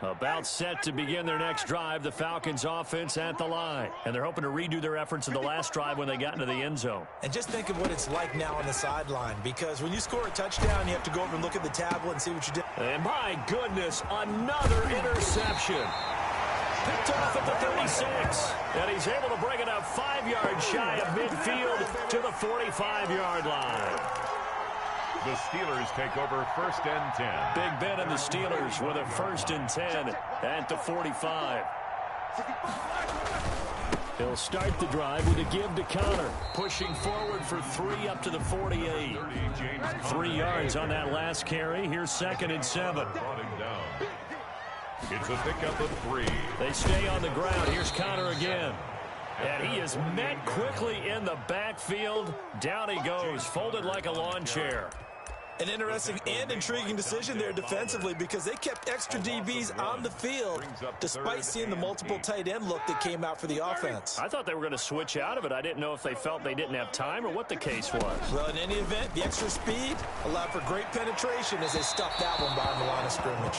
About set to begin their next drive, the Falcons offense at the line. And they're hoping to redo their efforts in the last drive when they got into the end zone. And just think of what it's like now on the sideline, because when you score a touchdown, you have to go over and look at the tablet and see what you did. And my goodness, another interception. Picked off at the 36. And he's able to bring it up 5 yards shy of midfield to the 45-yard line. The Steelers take over 1st and 10. Big Ben and the Steelers with a 1st and 10 at the 45. He'll start the drive with a give to Connor. Pushing forward for 3 up to the 48. 3 yards on that last carry. Here's 2nd and 7. It's a pickup of 3. They stay on the ground. Here's Connor again. And he is met quickly in the backfield. Down he goes, folded like a lawn chair. An interesting and intriguing decision there defensively because they kept extra DBs on the field despite seeing the multiple tight end look that came out for the offense. I thought they were going to switch out of it. I didn't know if they felt they didn't have time or what the case was. Well, in any event, the extra speed allowed for great penetration as they stuffed that one behind the line of scrimmage.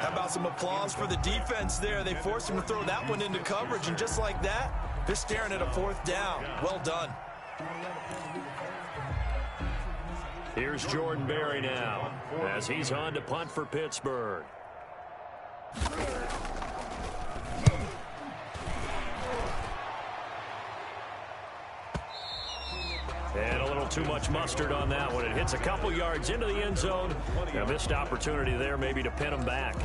How about some applause for the defense there? They forced him to throw that one into coverage, and just like that, they're staring at a 4th down. Well done. Here's Jordan Berry now as he's on to punt for Pittsburgh. And a little too much mustard on that one. It hits a couple yards into the end zone. A missed opportunity there maybe to pin him back.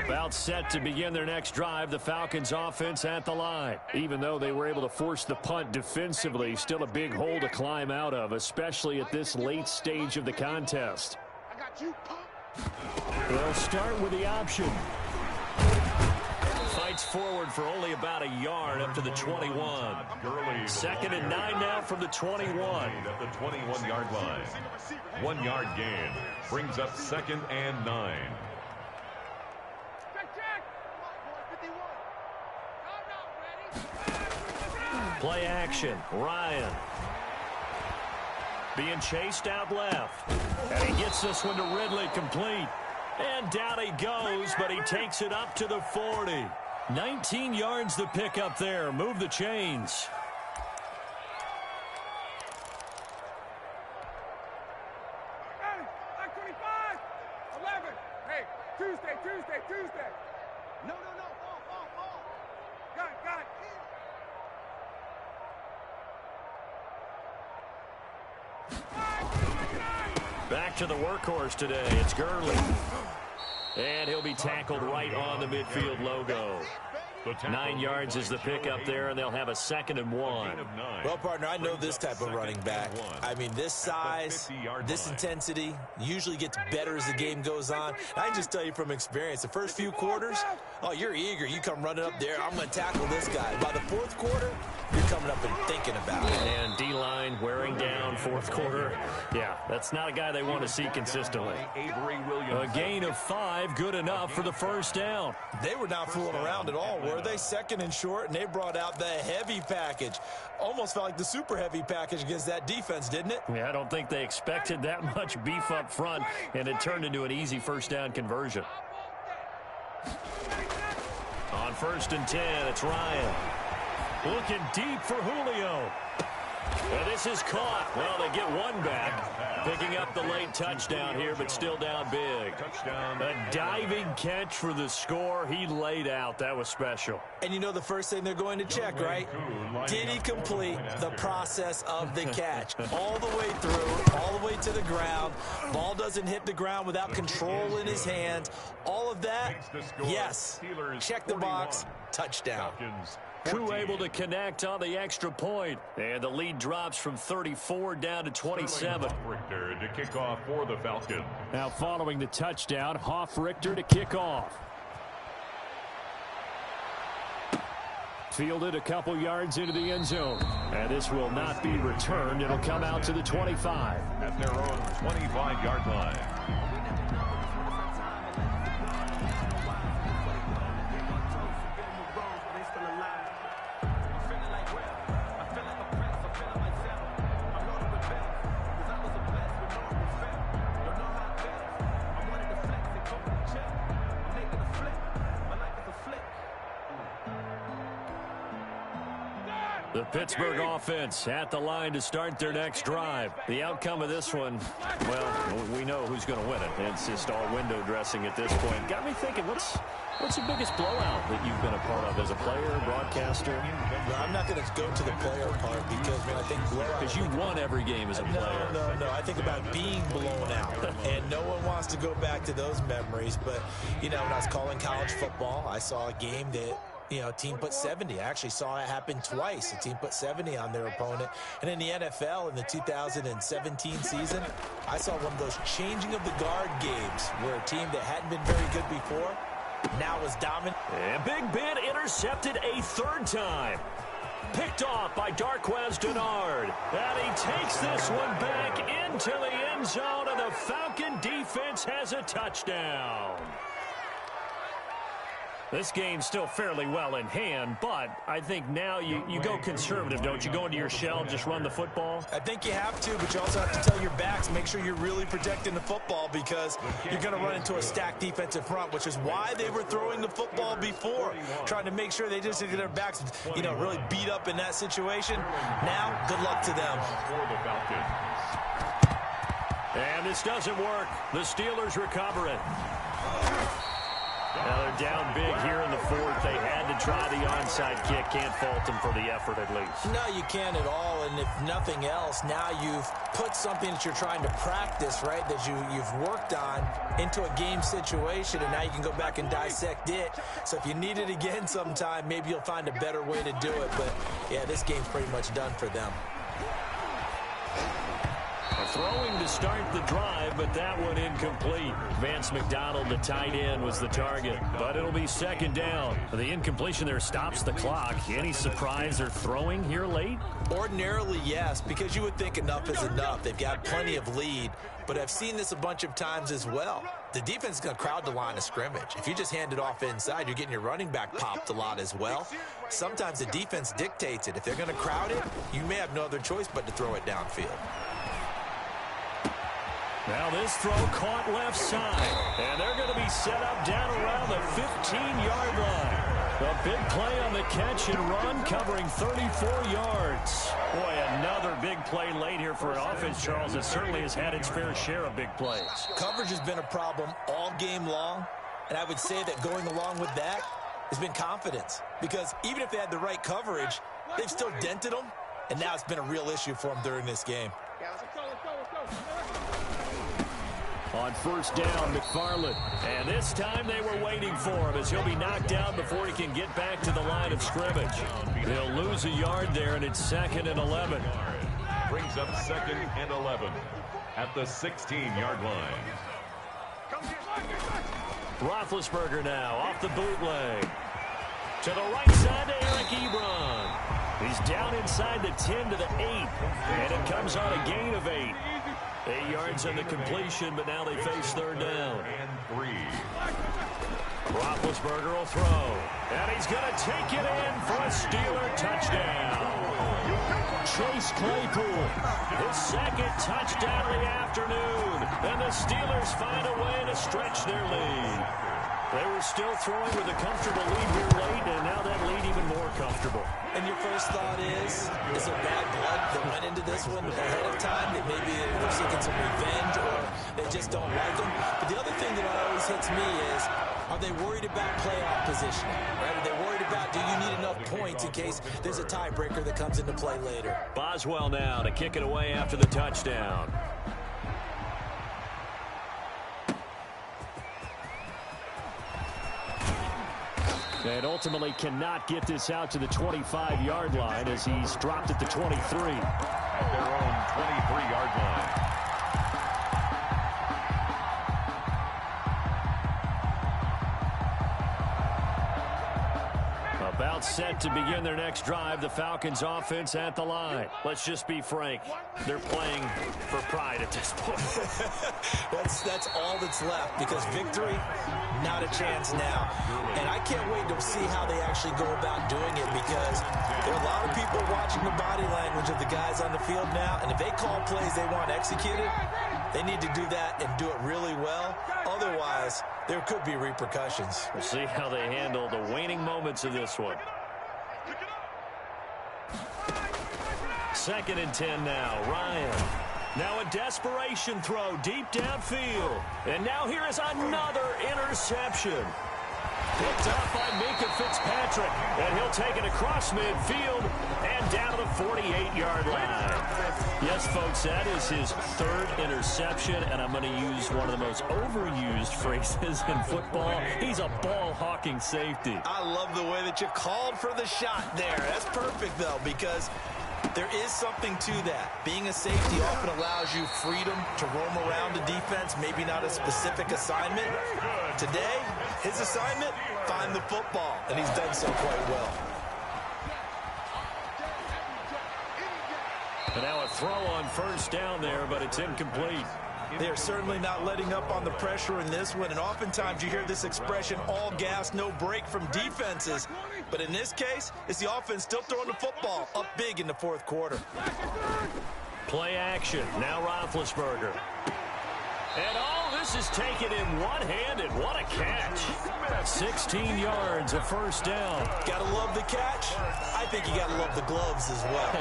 About set to begin their next drive, the Falcons offense at the line. Even though they were able to force the punt defensively, still a big hole to climb out of, especially at this late stage of the contest. They'll start with the option. Fights forward for only about a yard up to the 21. 2nd and 9 now from the 21. At the 21-yard line. 1 yard gain brings up 2nd and 9. Play action. Ryan. Being chased out left. And he gets this one to Ridley complete. And down he goes, but he takes it up to the 40. 19 yards to pick up there. Move the chains. Tuesday. No. Ball. Got it. Back to the workhorse today. It's Gurley. And he'll be tackled right on the midfield logo. 9 yards is the pickup there, and they'll have a 2nd and 1. Well, partner, I know this type of running back. I mean, this size, this intensity usually gets better as the game goes on. I can just tell you from experience, the first few quarters, oh, you're eager. You come running up there, I'm going to tackle this guy. By the 4th quarter, you're coming up and thinking about it. And D-line wearing down 4th quarter. Yeah, that's not a guy they want to see consistently. A gain of 5, good enough for the first down. They were not fooling around at all, were they? 2nd and short, and they brought out the heavy package. Almost felt like the super heavy package against that defense, didn't it? Yeah, I don't think they expected that much beef up front, and it turned into an easy first down conversion. On 1st and 10, it's Ryan. Looking deep for Julio. And this is caught. Well, they get one back. Picking up the late touchdown here, but still down big. A diving catch for the score. He laid out. That was special. And you know the first thing they're going to check, right? Did he complete the process of the catch? All the way through, all the way to the ground. Ball doesn't hit the ground without control in his hands. All of that, yes. Check the box. Touchdown. Koo able to connect on the extra point. And the lead drops from 34 down to 27. Richter to kick off for the Falcons. Now following the touchdown, Richter to kick off. Fielded a couple yards into the end zone. And this will not be returned. It'll come out to the 25. At their own 25-yard line. The Pittsburgh offense at the line to start their next drive. The outcome of this one, well, we know who's going to win it. It's just all window dressing at this point. Got me thinking, what's the biggest blowout that you've been a part of as a player, broadcaster? No, I'm not going to go to the player part because when I think blowout... Because you won every game as a player. No. I think about being blown out. And no one wants to go back to those memories. But, you know, when I was calling college football, I saw a game that... You know, a team put 70. I actually saw it happen twice. A team put 70 on their opponent. And in the NFL, in the 2017 season, I saw one of those changing of the guard games where a team that hadn't been very good before now was dominant. And Big Ben intercepted a 3rd time. Picked off by Darquez Denard. And he takes this one back into the end zone, and the Falcon defense has a touchdown. This game's still fairly well in hand, but I think now you go conservative, don't you? Go into your shell, just run the football? I think you have to, but you also have to tell your backs, make sure you're really protecting the football because you're going to run into a stacked defensive front, which is why they were throwing the football before, trying to make sure they just get their backs, you know, really beat up in that situation. Now, good luck to them. And this doesn't work. The Steelers recover it. Now they're down big here in the 4th. They had to try the onside kick. Can't fault them for the effort at least. No, you can't at all. And if nothing else, now you've put something that you're trying to practice, right, that you've worked on into a game situation, and now you can go back and dissect it. So if you need it again sometime, maybe you'll find a better way to do it. But, yeah, this game's pretty much done for them. A throw throwing to start the drive, but that one incomplete. Vance McDonald, the tight end, was the target, but it'll be second down. The incompletion there stops the clock. Any surprise they're throwing here late? Ordinarily, yes, because you would think enough is enough. They've got plenty of lead, but I've seen this a bunch of times as well. The defense is going to crowd the line of scrimmage. If you just hand it off inside, you're getting your running back popped a lot as well. Sometimes the defense dictates it. If they're going to crowd it, you may have no other choice but to throw it downfield. Now this throw caught left side, and they're going to be set up down around the 15-yard line. A big play on the catch and run, covering 34 yards. Boy, another big play late here for an offense, Charles, that certainly has had its fair share of big plays. Coverage has been a problem all game long, and I would say that going along with that has been confidence. Because even if they had the right coverage, they've still dented them, and now it's been a real issue for them during this game. On first down, McFarland. And this time they were waiting for him as he'll be knocked down before he can get back to the line of scrimmage. They'll lose a yard there, and it's 2nd and 11. Brings up 2nd and 11 at the 16-yard line. Roethlisberger now off the bootleg. To the right side to Eric Ebron. He's down inside the 10 to the 8. And it comes on a gain of 8. 8 yards on the completion, but now they face third down. And 3. Roethlisberger will throw. And he's going to take it in for a Steeler touchdown. Chase Claypool, his 2nd touchdown of the afternoon. And the Steelers find a way to stretch their lead. They were still throwing with a comfortable lead here late, and now that lead even more comfortable. And your first thought is there bad blood that went into this one ahead of time? That maybe they're seeking some revenge or they just don't like them? But the other thing that always hits me is, are they worried about playoff positioning? Right? Are they worried about, do you need enough points in case there's a tiebreaker that comes into play later? Boswell now to kick it away after the touchdown. And ultimately cannot get this out to the 25-yard line as he's dropped at the 23. At their own 23-yard line. About set to begin their next drive, the Falcons offense at the line. Let's just be frank. They're playing for pride at this point. That's all that's left, because victory, not a chance now. And I can't wait to see how they actually go about doing it, because there are a lot of people watching the body language of the guys on the field now, and if they call plays they want executed, they need to do that and do it really well. Otherwise, there could be repercussions. We'll see how they handle the waning moments of this one. 2nd and 10 now. Ryan. Now a desperation throw deep downfield. And now here is another interception. Picked up by Minka Fitzpatrick. And he'll take it across midfield and down to the 48-yard line. Yes, folks, that is his 3rd interception, and I'm going to use one of the most overused phrases in football. He's a ball-hawking safety. I love the way that you called for the shot there. That's perfect, though, because there is something to that. Being a safety often allows you freedom to roam around the defense, maybe not a specific assignment. Today, his assignment, find the football, and he's done so quite well. And now a throw on first down there, but it's incomplete. They are certainly not letting up on the pressure in this one, and oftentimes you hear this expression, all gas, no break from defenses. But in this case, it's the offense still throwing the football up big in the 4th quarter. Play action. Now Roethlisberger. And all this is taken in one-handed. What a catch. 16 yards, a first down. Gotta love the catch. I think you gotta love the gloves as well.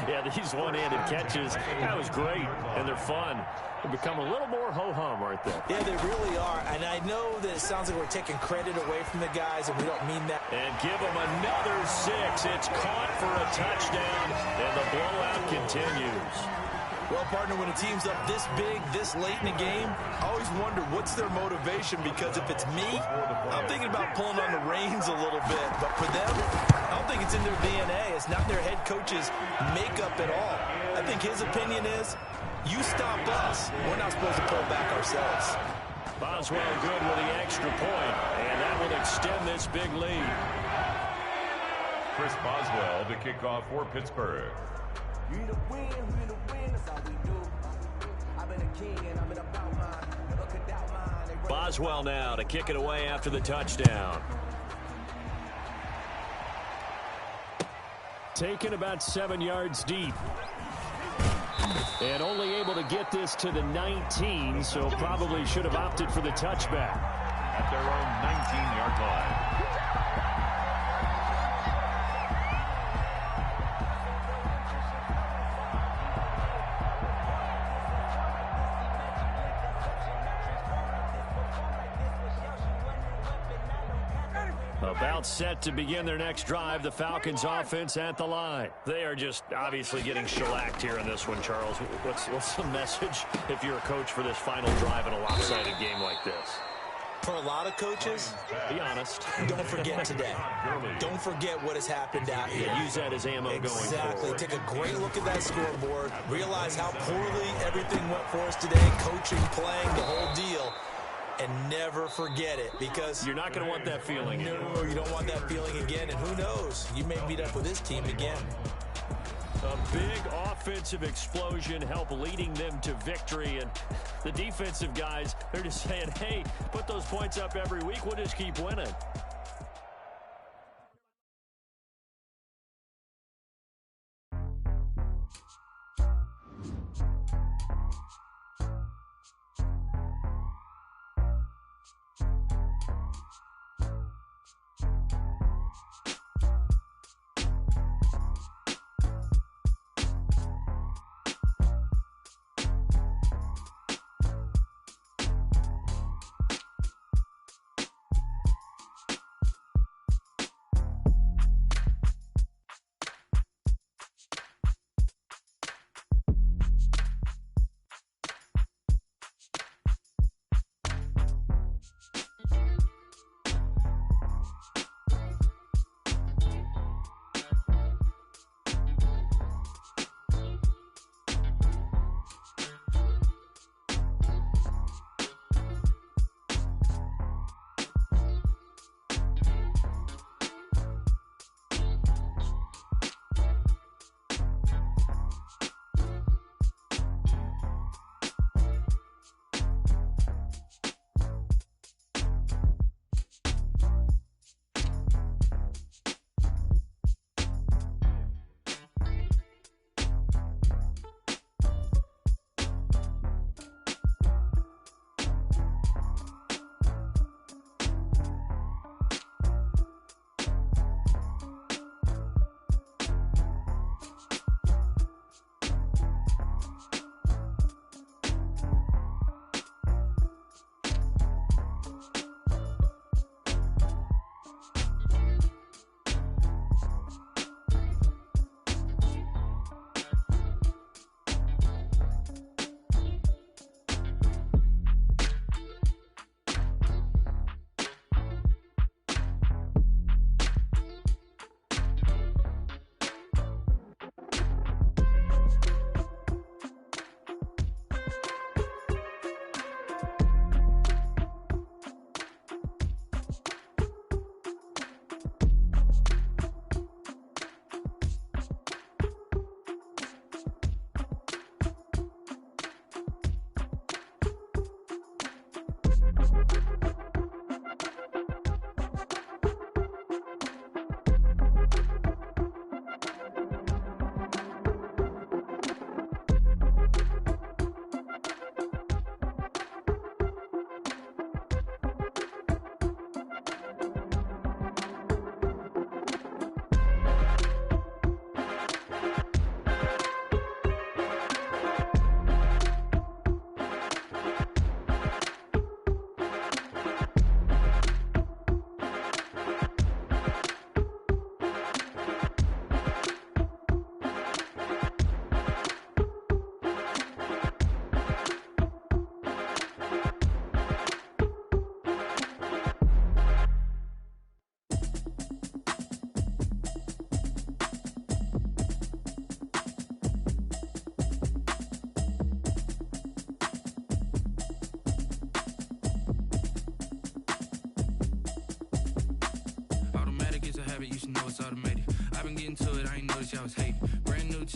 Yeah, these one-handed catches, that was great, and they're fun. They become a little more ho-hum, aren't they? Yeah, they really are, and I know that it sounds like we're taking credit away from the guys, and we don't mean that. And give them another 6. It's caught for a touchdown, and the blowout continues. Well, partner, when a team's up this big, this late in the game, I always wonder what's their motivation, because if it's me, I'm thinking about pulling on the reins a little bit. But for them, I don't think it's in their DNA. It's not their head coach's makeup at all. I think his opinion is, You stop us. We're not supposed to pull back ourselves. Boswell good with the extra point, and that will extend this big lead. Chris Boswell to kick off for Pittsburgh. We the win, that's all we do. I've been a king and I've been about mine. Never could doubt mine. Boswell now to kick it away after the touchdown. Taken about 7 yards deep. And only able to get this to the 19, so probably should have opted for the touchback. At their own 19-yard line. About set to begin their next drive, the Falcons offense at the line. They are just obviously getting shellacked here in this one, Charles. What's the message if you're a coach for this final drive in a lopsided game like this? For a lot of coaches, be honest. Don't forget today. Don't forget what has happened out here. Yeah, use that as ammo going forward. Take a great look at that scoreboard. Realize how poorly everything went for us today. Coaching, playing, the whole deal. And never forget it, because you're not going to want that feeling. No, you don't want that feeling again. And who knows? You may meet up with this team again. A big offensive explosion helped leading them to victory. And the defensive guys, they're just saying, hey, put those points up every week. We'll just keep winning.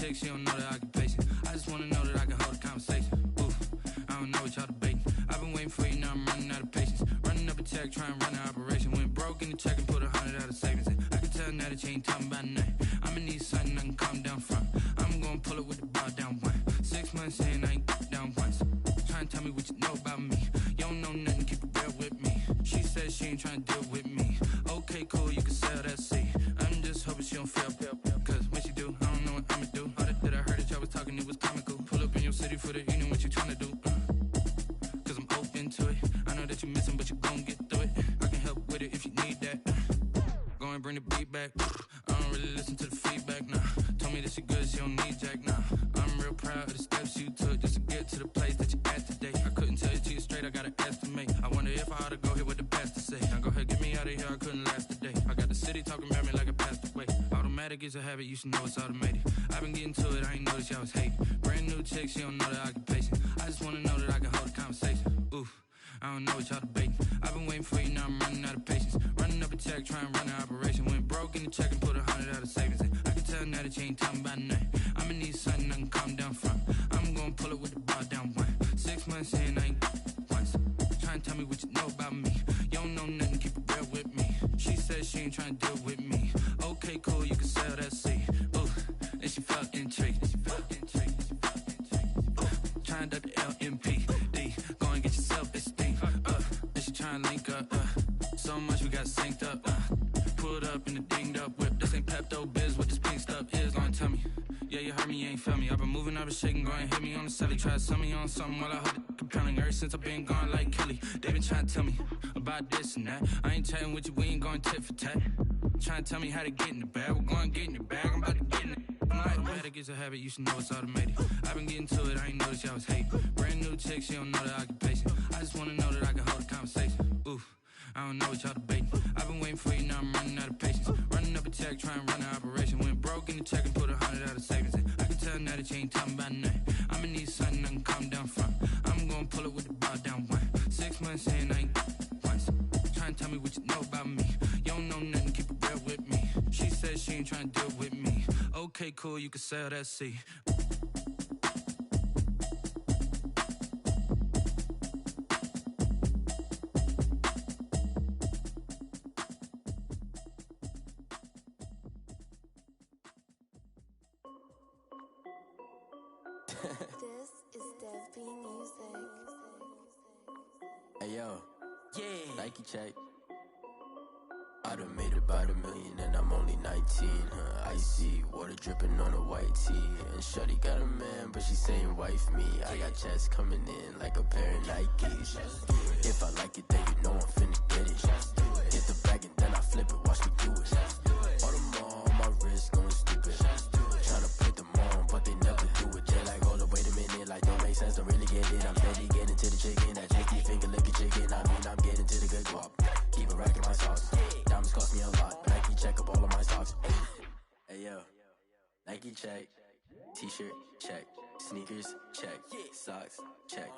chick, she don't know that I can pace it. I just wanna know that I can hold a conversation. Oof, I don't know what y'all debating. I've been waiting for you, now I'm running out of patience. Running up a check, trying to run an operation. Went broke in the check and put 100 out of savings in. I can tell now that you ain't talking about nothing. I'ma need something I can calm down from. I'm gonna pull it with the bar down one. 6 months in, I ain't down once. Trying to tell me what you know about me. You don't know nothing, keep it real with me. She says she ain't trying to deal with me. Okay, cool, you can sell that seat. I'm just hoping she don't fail. Cause when she do, I don't know what I'ma do. All that I heard that y'all was talking, it was comical. Pull up in your city for the evening, what you trying to do? Cause I'm open to it. I know that you missing, but you gon' get through it. I can help with it if you need that. Go and bring the beat back. I don't really listen to the feedback, nah. Told me that she good, she don't need jack, nah. I'm real proud of the steps you took just to get to the place that you at today. I couldn't tell you to you straight, I gotta estimate. I wonder if I ought to go here with the best to say. Now go ahead, get me out of here, I couldn't last a day. I got the city talking about me like I passed away. Automatic is a habit, you should know it's automated. I've been getting to it, I ain't noticed y'all was hating. Brand new chick, she don't know that I can pace it. I just wanna know that I can hold a conversation. Oof, I don't know what y'all debating. I've been waiting for you, now I'm running out of patience. Running up a check, trying to run an operation. Went broke in the check and put 100 out of savings in. I can tell now that you ain't talking about nothing. I'ma need something I can calm down from. I'm gonna pull it with the bar down one. 6 months in, I ain't once. Trying to tell me what you know about me. You don't know nothing, keep it real with me. She says she ain't trying to deal with me. Okay, cool, you can sell that seat. Ooh, and she felt intrigued. Trying to duck the LMPD. Go and get your self-esteem. And she trying to link up. So much we got synced up. Pulled up in the dinged up whip. This ain't Pepto-Biz, what this pink stuff is. Long tell me. Yeah, you heard me, you ain't felt me. I've been moving, I've been shaking, go and hit me on the celly. Try to sell me on something while I hold it compelling. Ever since I've been gone like Kelly, they been trying to tell me about this and that. I ain't chatting with you, we ain't going tit for tat. Trying to tell me how to get in the bag, we're going to get in the bag, I'm about to get in it. Automatic is a habit, you should know it's automated. I've been getting to it, I ain't noticed y'all was hating. Brand new chick, she don't know that I can pace it. I just wanna know that I can hold a conversation. Oof, I don't know what y'all debating. I've been waiting for you, now I'm running out of patience. Running up a check, trying to run an operation. Went broke in the check and put 100 out of savings in. I can tell now that you ain't talking about nothing. I'ma need something I can calm down from. I'm gonna pull it with the bar down one. 6 months in, I ain't once. Trying to tell me what you know about me. You don't know nothing, keep it real with me. She says she ain't trying to deal with me. Okay, cool, you can sell that seat. This is Dev B Music. Hey yo, yeah, Nike check. I done made about $1 million and I'm only 19. Icy water dripping on a white tee. And shorty got a man, but she saying wife me. I got checks coming in like a pair of Nikes. If I like it, then you know I'm finna get it. Get the bag and then I flip it, watch me do it. All them on my wrist going stupid. Tryna put them on, but they never do it. They're like, hold up, wait a minute, like don't make sense, don't really get it. I'm steady getting to the chicken, that chicky finger licking chicken. I mean, I'm getting to the good guap. Keep it racking my socks. Diamonds cost me a lot. Nike check up all of my socks. Hey yo, Nike check. T-shirt check. Sneakers check. Socks check.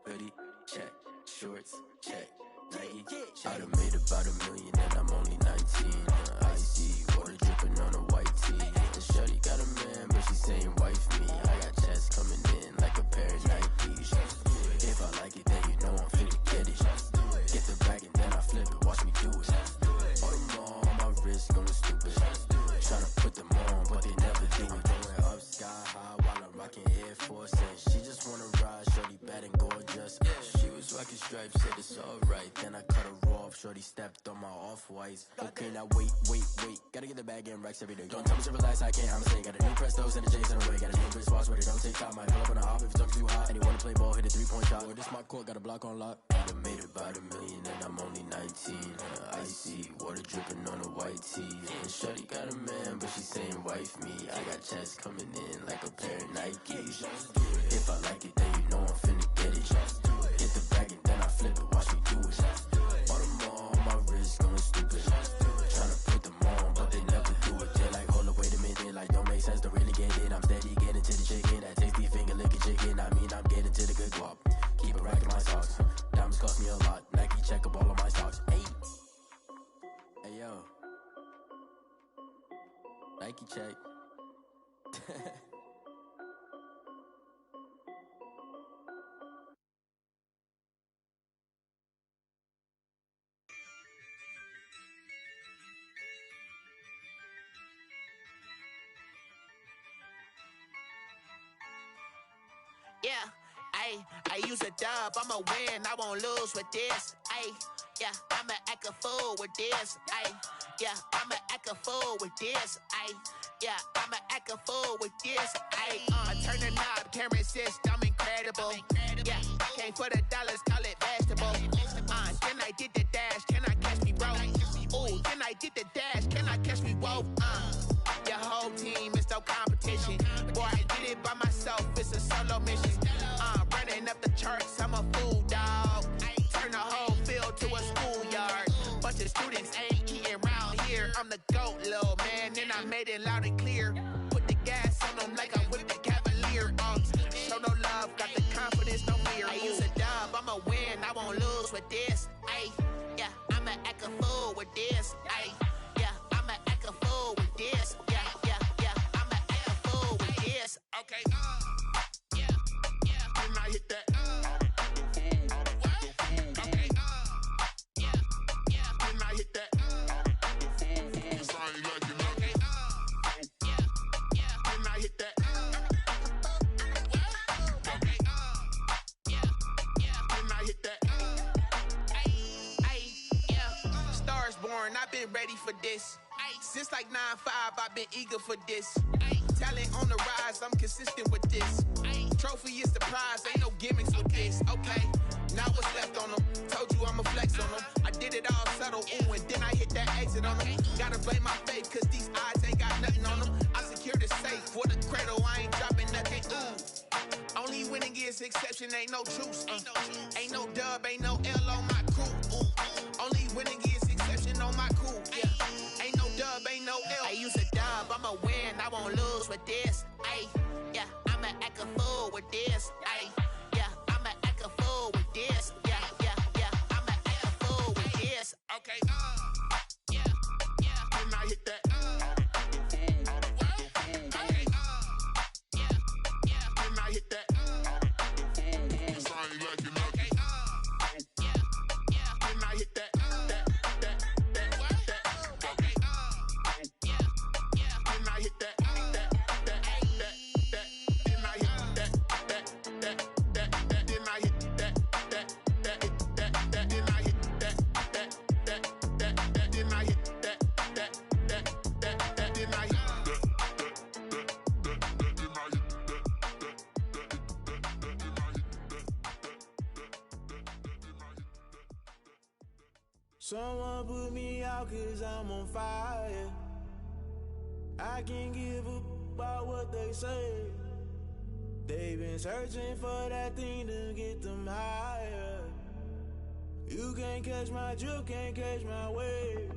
Hoodie check. Shorts check. Nike. I done made about $1 million and I'm only 19. Icy water dripping on a white tee. And shorty got a man, but she saying wife me. I got checks coming in like a pair of Nikes. If I like it, then you know I'm finna get it. Get the bag and then I flip it, watch me do it. All them on my wrist going stupid. Tryna put them on, but they never do it. Going up sky high while I'm rocking Air Force. And she just wanna ride, shorty bad and gorgeous. She was rocking stripes, said it's alright. Then I cut her off, shorty stepped on my off-whites. Okay, now wait. Gotta get the bag and racks every day. Don't tell me to relax, I can't, I'm saying. Got a new Prestos and a J's in a way. Got a new wristwatch, but it don't take time. I pull up on a hop if it's talking too hot. And you wanna play ball, hit a 3-point shot. Or this my court, got a block on lock. I done made about $1 million and I'm only 19. Icy water dripping on a white tee. And shorty got a man, but she saying wife me. I got checks coming in like a pair of Nikes. If I like it, then you know I'm finna get it. Get the bag and then I flip it, watch me do it. All them on my wrist going stupid. Tryna put them on, but they never do it. They're like, hold up, wait a minute, like don't make sense, don't really get it. I'm steady getting to the chicken, that tasty finger licking chicken. I mean, I'm getting to the good guap. Keep it racking my socks. Diamonds cost me a lot. Nike check up all of my stocks. Hey yo, Nike check. Yeah, I use a dub, I'ma win, I won't lose with this. Yeah, I'ma act a fool with this. Yeah, I'ma act a fool with this. Yeah, I'ma act a fool with this. Turn the knob, camera assist, I'm incredible. Yeah, came for the dollars, call it vegetable. Then I did the dash, can I catch me, bro? Ooh, then I did the dash, can I catch me, whoa? Your whole team is no competition. Boy, I did it by myself, it's a solo mission. Running up the charts, I'm a fool, dog. Turn the whole field to a schoolyard. Bunch of students ain't eating round here. I'm the GOAT, little man, and I made it loud and clear. Put the gas on them like I'm with the Cavalier. Show no love, got the confidence, no fear. I use a dub, I'ma win, I won't lose with this. Yeah, I'ma act a fool with this. Yeah, I'ma act a fool with this. Yeah, I'ma act a fool with this. Okay, yeah, can I hit that? Okay, yeah, can I hit that? Cause I ain't like it. Okay, yeah, can I hit that? Okay, yeah, can I hit that? Yeah, stars born, I've been ready for this. Since like 9-5, I've been eager for this. Talent on the rise, I'm consistent with this. Trophy is the prize, ain't no gimmicks with this. Okay, now what's left on them? Told you I'ma flex on them. I did it all subtle, ooh, and then I hit that exit on them. Gotta blame my faith, cause these odds ain't got nothing on them. I secured the safe for the cradle, I ain't dropping nothing, ooh. Only winning is exception, ain't no truce. Ain't no dub, ain't no L on my crew, ooh. Only winning is exception on my crew, yeah. Ain't no dub, ain't no L. I use a dub, I'ma win, I won't lose with this. Yeah, I'ma act a fool with this. Yeah, I'ma act a fool with this. Yeah, I'ma act a fool with this. Okay, yeah, can I hit that? Okay, yeah, can I hit that? Cause I ain't like it. Okay, yeah, can I hit that? Okay, yeah, can I hit that? Someone put me out cause I'm on fire. I can't give up about what they say. They've been searching for that thing to get them higher. You can't catch my drift, can't catch my wave.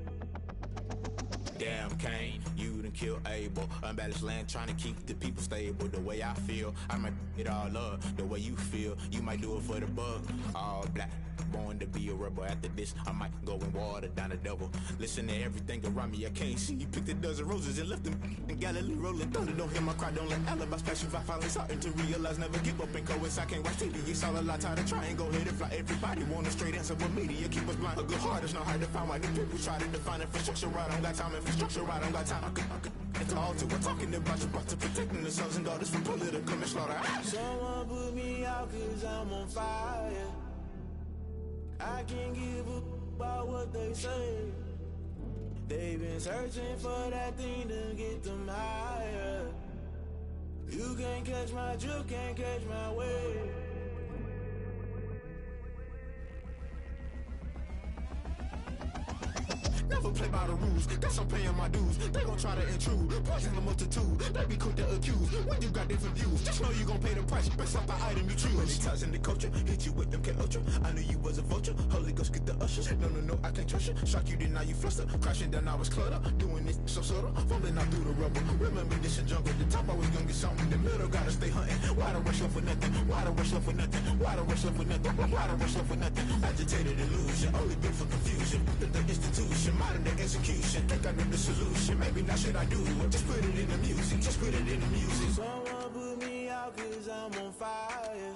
Damn Kane, you done killed Abel. Unbalanced land trying to keep the people stable. The way I feel, I might it all up. The way you feel, you might do it for the bug. All black, born to be a rebel. After this, I might go and water down the devil. Listen to everything around me, I can't see. You picked a dozen roses and left them in Galilee rolling thunder. Don't hear my cry, don't let alibis pass you. I finally starting to realize, never give up and coincide. Can't watch TV, it's all a lot. Tired of trying, go ahead and fly. Everybody want a straight answer, but media keep us blind. A good heart is not hard to find. Why the people try to define infrastructure right? I don't got time, infrastructure right, I don't got time. It's all to we're talking about you, about to protecting the sons and daughters from political manslaughter. Someone put me out cause I'm on fire. I can't give up about what they say. They've been searching for that thing to get them higher. You can't catch my drift, can't catch my wave. Never play by the rules, guess I'm paying my dues. They gon' try to intrude, poison the multitude. They be quick to accuse, when you got different views. Just know you gon' pay the price, based off the item you choose. Many times in the culture, hit you with them K-Ultra. I knew you was a vulture, Holy Ghost get the ushers. No, I can't trust you. Shock you, then now you fluster. Crashing down, I was cluttered. Doing this so subtle, fumbling out through the rubble. Remember this in jungle, the top always gonna get something. The middle gotta stay hunting. Why the rush love for nothing? Why the rush love for nothing? Why the rush love for nothing? Why the rush love for nothing? Agitated illusion, only built for confusion. The institution, modern day execution. Think I know the solution, maybe not should I do it? Just put it in the music, just put it in the music. Someone put me out cause I'm on fire.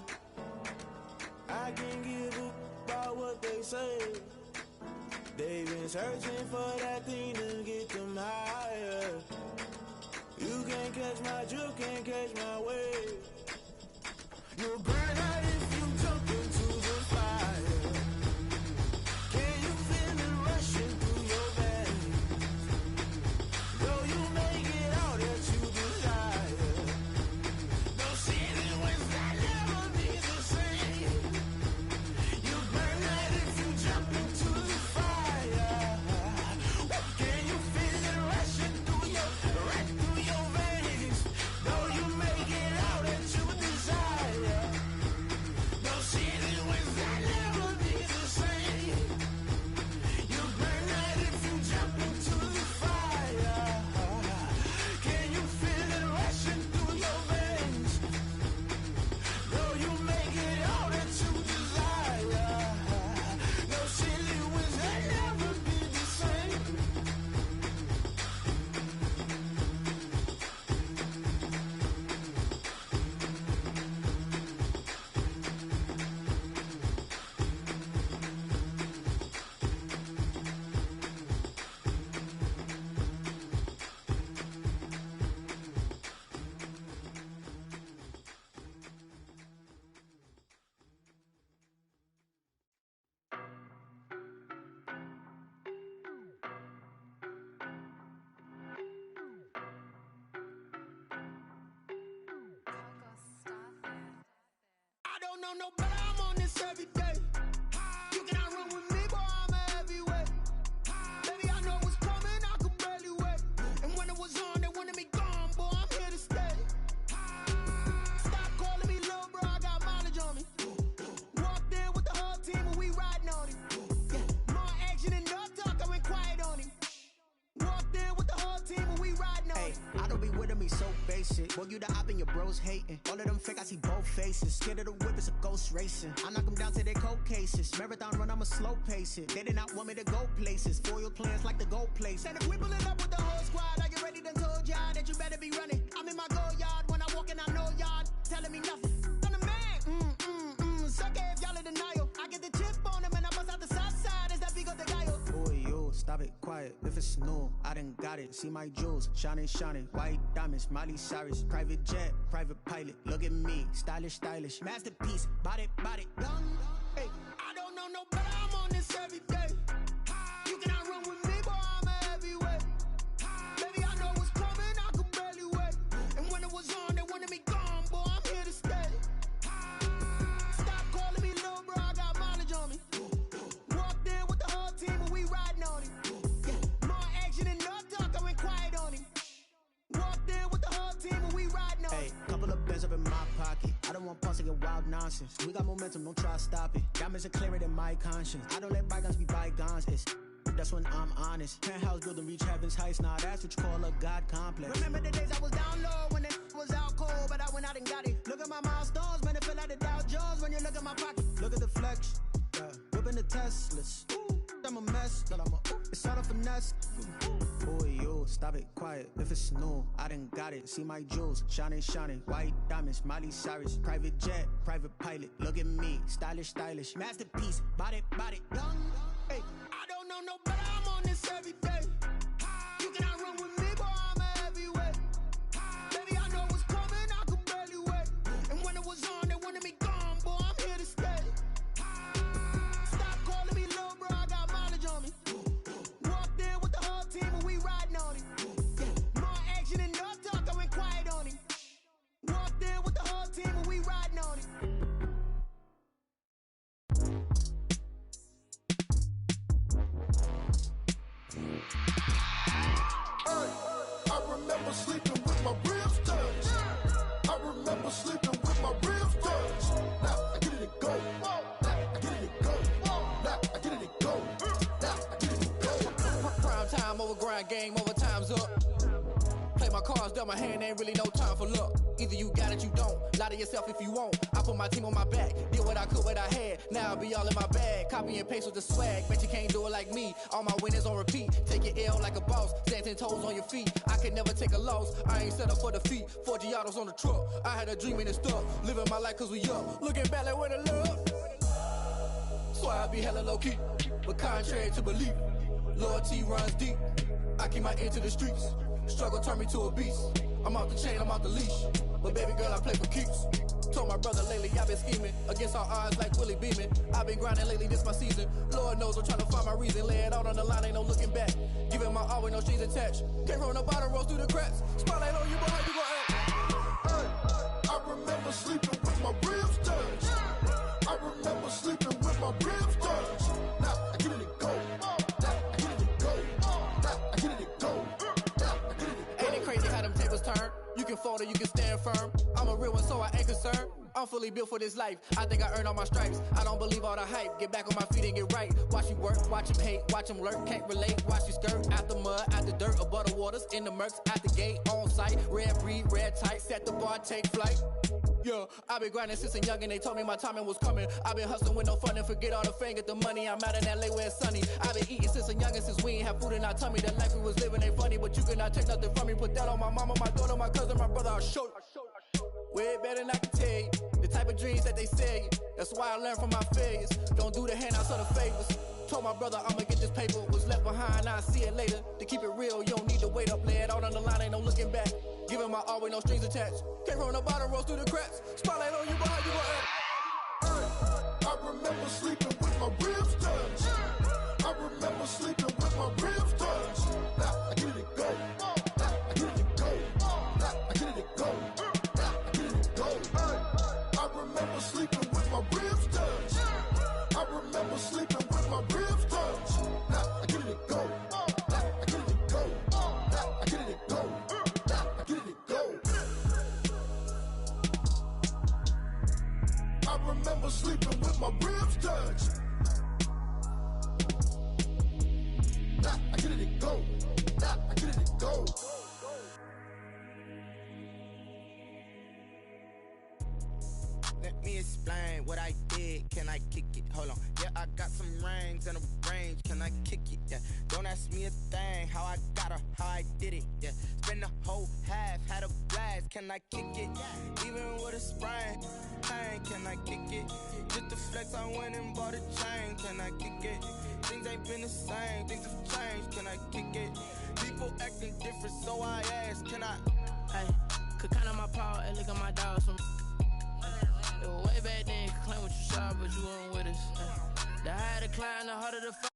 I can't give up about what they say. They've been searching for that thing to get them higher. You can't catch my drift, can't catch my wave. You'll burn out if you jump into the fire. Can you feel it rushing through your veins? Though you make it all that you desire. No city was that never be the same. You burn out if you jump into the fire. Can you feel it rushing through your veins? Though you make it all that you desire. No city was that never be the same. You burn out if you jump into the fire. Can you feel it rushing through your veins? Though you make it all that you desire. No silly wins that never be the same. I don't know no better, I'm on this every day. You cannot run with me, boy, I'm a heavyweight. Baby, I know what's coming, I could barely wait. And when it was on, they wanted me gone, boy, I'm here to stay. Stop calling me little bro, I got mileage on me. Walked in with the whole team and we riding on him. Yeah, more action and no talk, I went quiet on him. Walked in with the whole team and we riding on him. I don't be with me so basic. Boy, you the op and your bros hating. All of them fake, I see both faces. Scared of the whip, it's a ghost racing. I knock them down to their cold cases. Marathon run, I'ma slow pace it. They did not want me to go places. Foil plans like the gold place. And if we pulling up with the whole squad, I get ready to told y'all that you better be running. I'm in my go yard. When I walk in, I know y'all telling me nothing. I'm the man. Suck it if y'all in denial. I get the chip on them and I bust out the south side. Is that Vigo de Gallo? Boy, yo, stop it, quiet. If it's new, I done got it. See my jewels, shining, shining. White diamonds, Miley Cyrus. Private jet, private pilot. Look at me, stylish, stylish. Masterpiece, body, young. Hey, I don't know no better, I'm on this every day. You cannot run with me, boy, I'm a heavyweight. Baby, I know what's coming, I could barely wait. And when it was on, they wanted me gone, boy, I'm here to stay. Stop calling me little bro, I got mileage on me. Walked in with the whole team and we riding on him. Yeah, more action and no talk, I went quiet on him. Walked in with the whole team and we riding on him. Hey, couple of bands up in my pocket. I don't want pulse to get wild nonsense. We got momentum, don't try to stop it. Diamonds are clearer than my conscience. I don't let bygones be bygones. That's when I'm honest. Penthouse building, reach heaven's heights. Nah, that's what you call a God complex. Remember the days I was down low when it was out cold, but I went out and got it. Look at my milestones, man, it feel like the Dow Jones when you look at my pocket. Look at the flex, whipping the Teslas. I'm a mess, but it's all a finesse. Boy, yo, stop it, quiet. If it's new, I done got it. See my jewels, shining, shining. White diamonds, Miley Cyrus. Private jet, private pilot. Look at me, stylish, stylish. Masterpiece, body, young. Hey, I don't know no better, I'm on this every day. You cannot run with me, boy, I'm a heavyweight. Baby, I know what's coming, I could barely wait. And when it was on, they wanted me gone, boy, I'm here to stay. Stop calling me little bro, I got mileage on me. Walked in with the whole team and we riding on him. Yeah, more action and no talk, I went quiet on him. Walked in with the whole team and we riding on him. I remember sleeping with my ribs touched. I remember sleeping with my ribs touched. Now I get it to go. Now I get it to go. Now I get it to go. Now I get it to go. Prime time over grind game, over time's up. Play my cards, dealt my hand, ain't really no time for luck. Either you got it, you don't. Lie to yourself if you won't. I put my team on my back, did what I could, what I had. Now I'll be all in my bag. Copy and paste with the swag. Bet you can't do it like me. All my winners on repeat. Take your L like a boss. Stand 10 toes on your feet. I can never take a loss. I ain't set up for defeat. 4 Giottos on the truck. I had a dream and it stuck. Living my life cause we up. Looking back like where the love. So I be hella low key. But contrary to belief, loyalty runs deep. I keep my ear to the streets. Struggle turned me to a beast. I'm off the chain, I'm off the leash. But baby girl, I play for keeps. Told my brother lately I've been scheming against all odds like Willie Beeman. I've been grinding lately, this my season. Lord knows I'm trying to find my reason. Lay it out on the line, ain't no looking back. Giving my all with no strings attached. Came from the bottom, rose through the cracks. Spotlight on you, but how you gon' act? I remember sleeping with my ribs touched. I remember sleeping with my ribs touched. Now I get it to go. Now I get it to go. Now I get it to go. Now I get it to go. Ain't it crazy how them tables turn? You can fold or you can stand firm. I'm a real one, so I ain't concerned. I'm fully built for this life. I think I earned all my stripes. I don't believe all the hype. Get back on my feet and get right. Watch you work, watch him hate, watch him lurk. Can't relate, watch you skirt. Out the mud, out the dirt, above the waters, in the murks, out the gate, on site. Red breed, red tight, set the bar, take flight. Yeah, I've been grinding since a young and they told me my timing was coming. I've been hustling with no fun and forget all the fame, get the money. I'm out in LA where it's sunny. I've been eating since a youngin', since we ain't have food in our tummy. The life we was living ain't funny, but you cannot take nothing from me. Put that on my mama, my daughter, my cousin, my brother, I'll show you. Way better than I can tell you. The type of dreams that they sell you. That's why I learned from my failures. Don't do the handouts or the favors. Told my brother I'ma get this paper. Was left behind, I'll see it later. To keep it real, you don't need to wait up. Lay it out on the line, ain't no looking back. Giving my all with no strings attached. Came from the bottom, rose through the cracks. Spotlight on you, but how you gon' act? I remember sleeping with my ribs touched. I remember sleeping with my ribs touched. Now I get it to go. Now I get it to go. Now I get it to go. Now I get it to go. I remember sleeping with my ribs touched. I remember sleeping with my ribs touched. Now I get it to go. Now I get it to go. Now I get it to go. Now I get it to go. I remember sleeping with my ribs touched. Now I get it to go. Now I get it to go. Let me explain what I did. Can I kick it? Hold on. Yeah, I got some rings and a range. Can I kick it? Yeah. Don't ask me a thing. How I got her, how I did it. Yeah. Spend the whole half, had a blast. Can I kick it? Even with a sprain. Pain, can I kick it? Just to flex, I went and bought a chain. Can I kick it? Things ain't been the same. Things have changed. Can I kick it? People acting different, so I ask. Can I? Hey, could count on my power and look at my dogs from. Way back then, you could claim what you saw, but you weren't with us. The higher the climb, the harder the fight.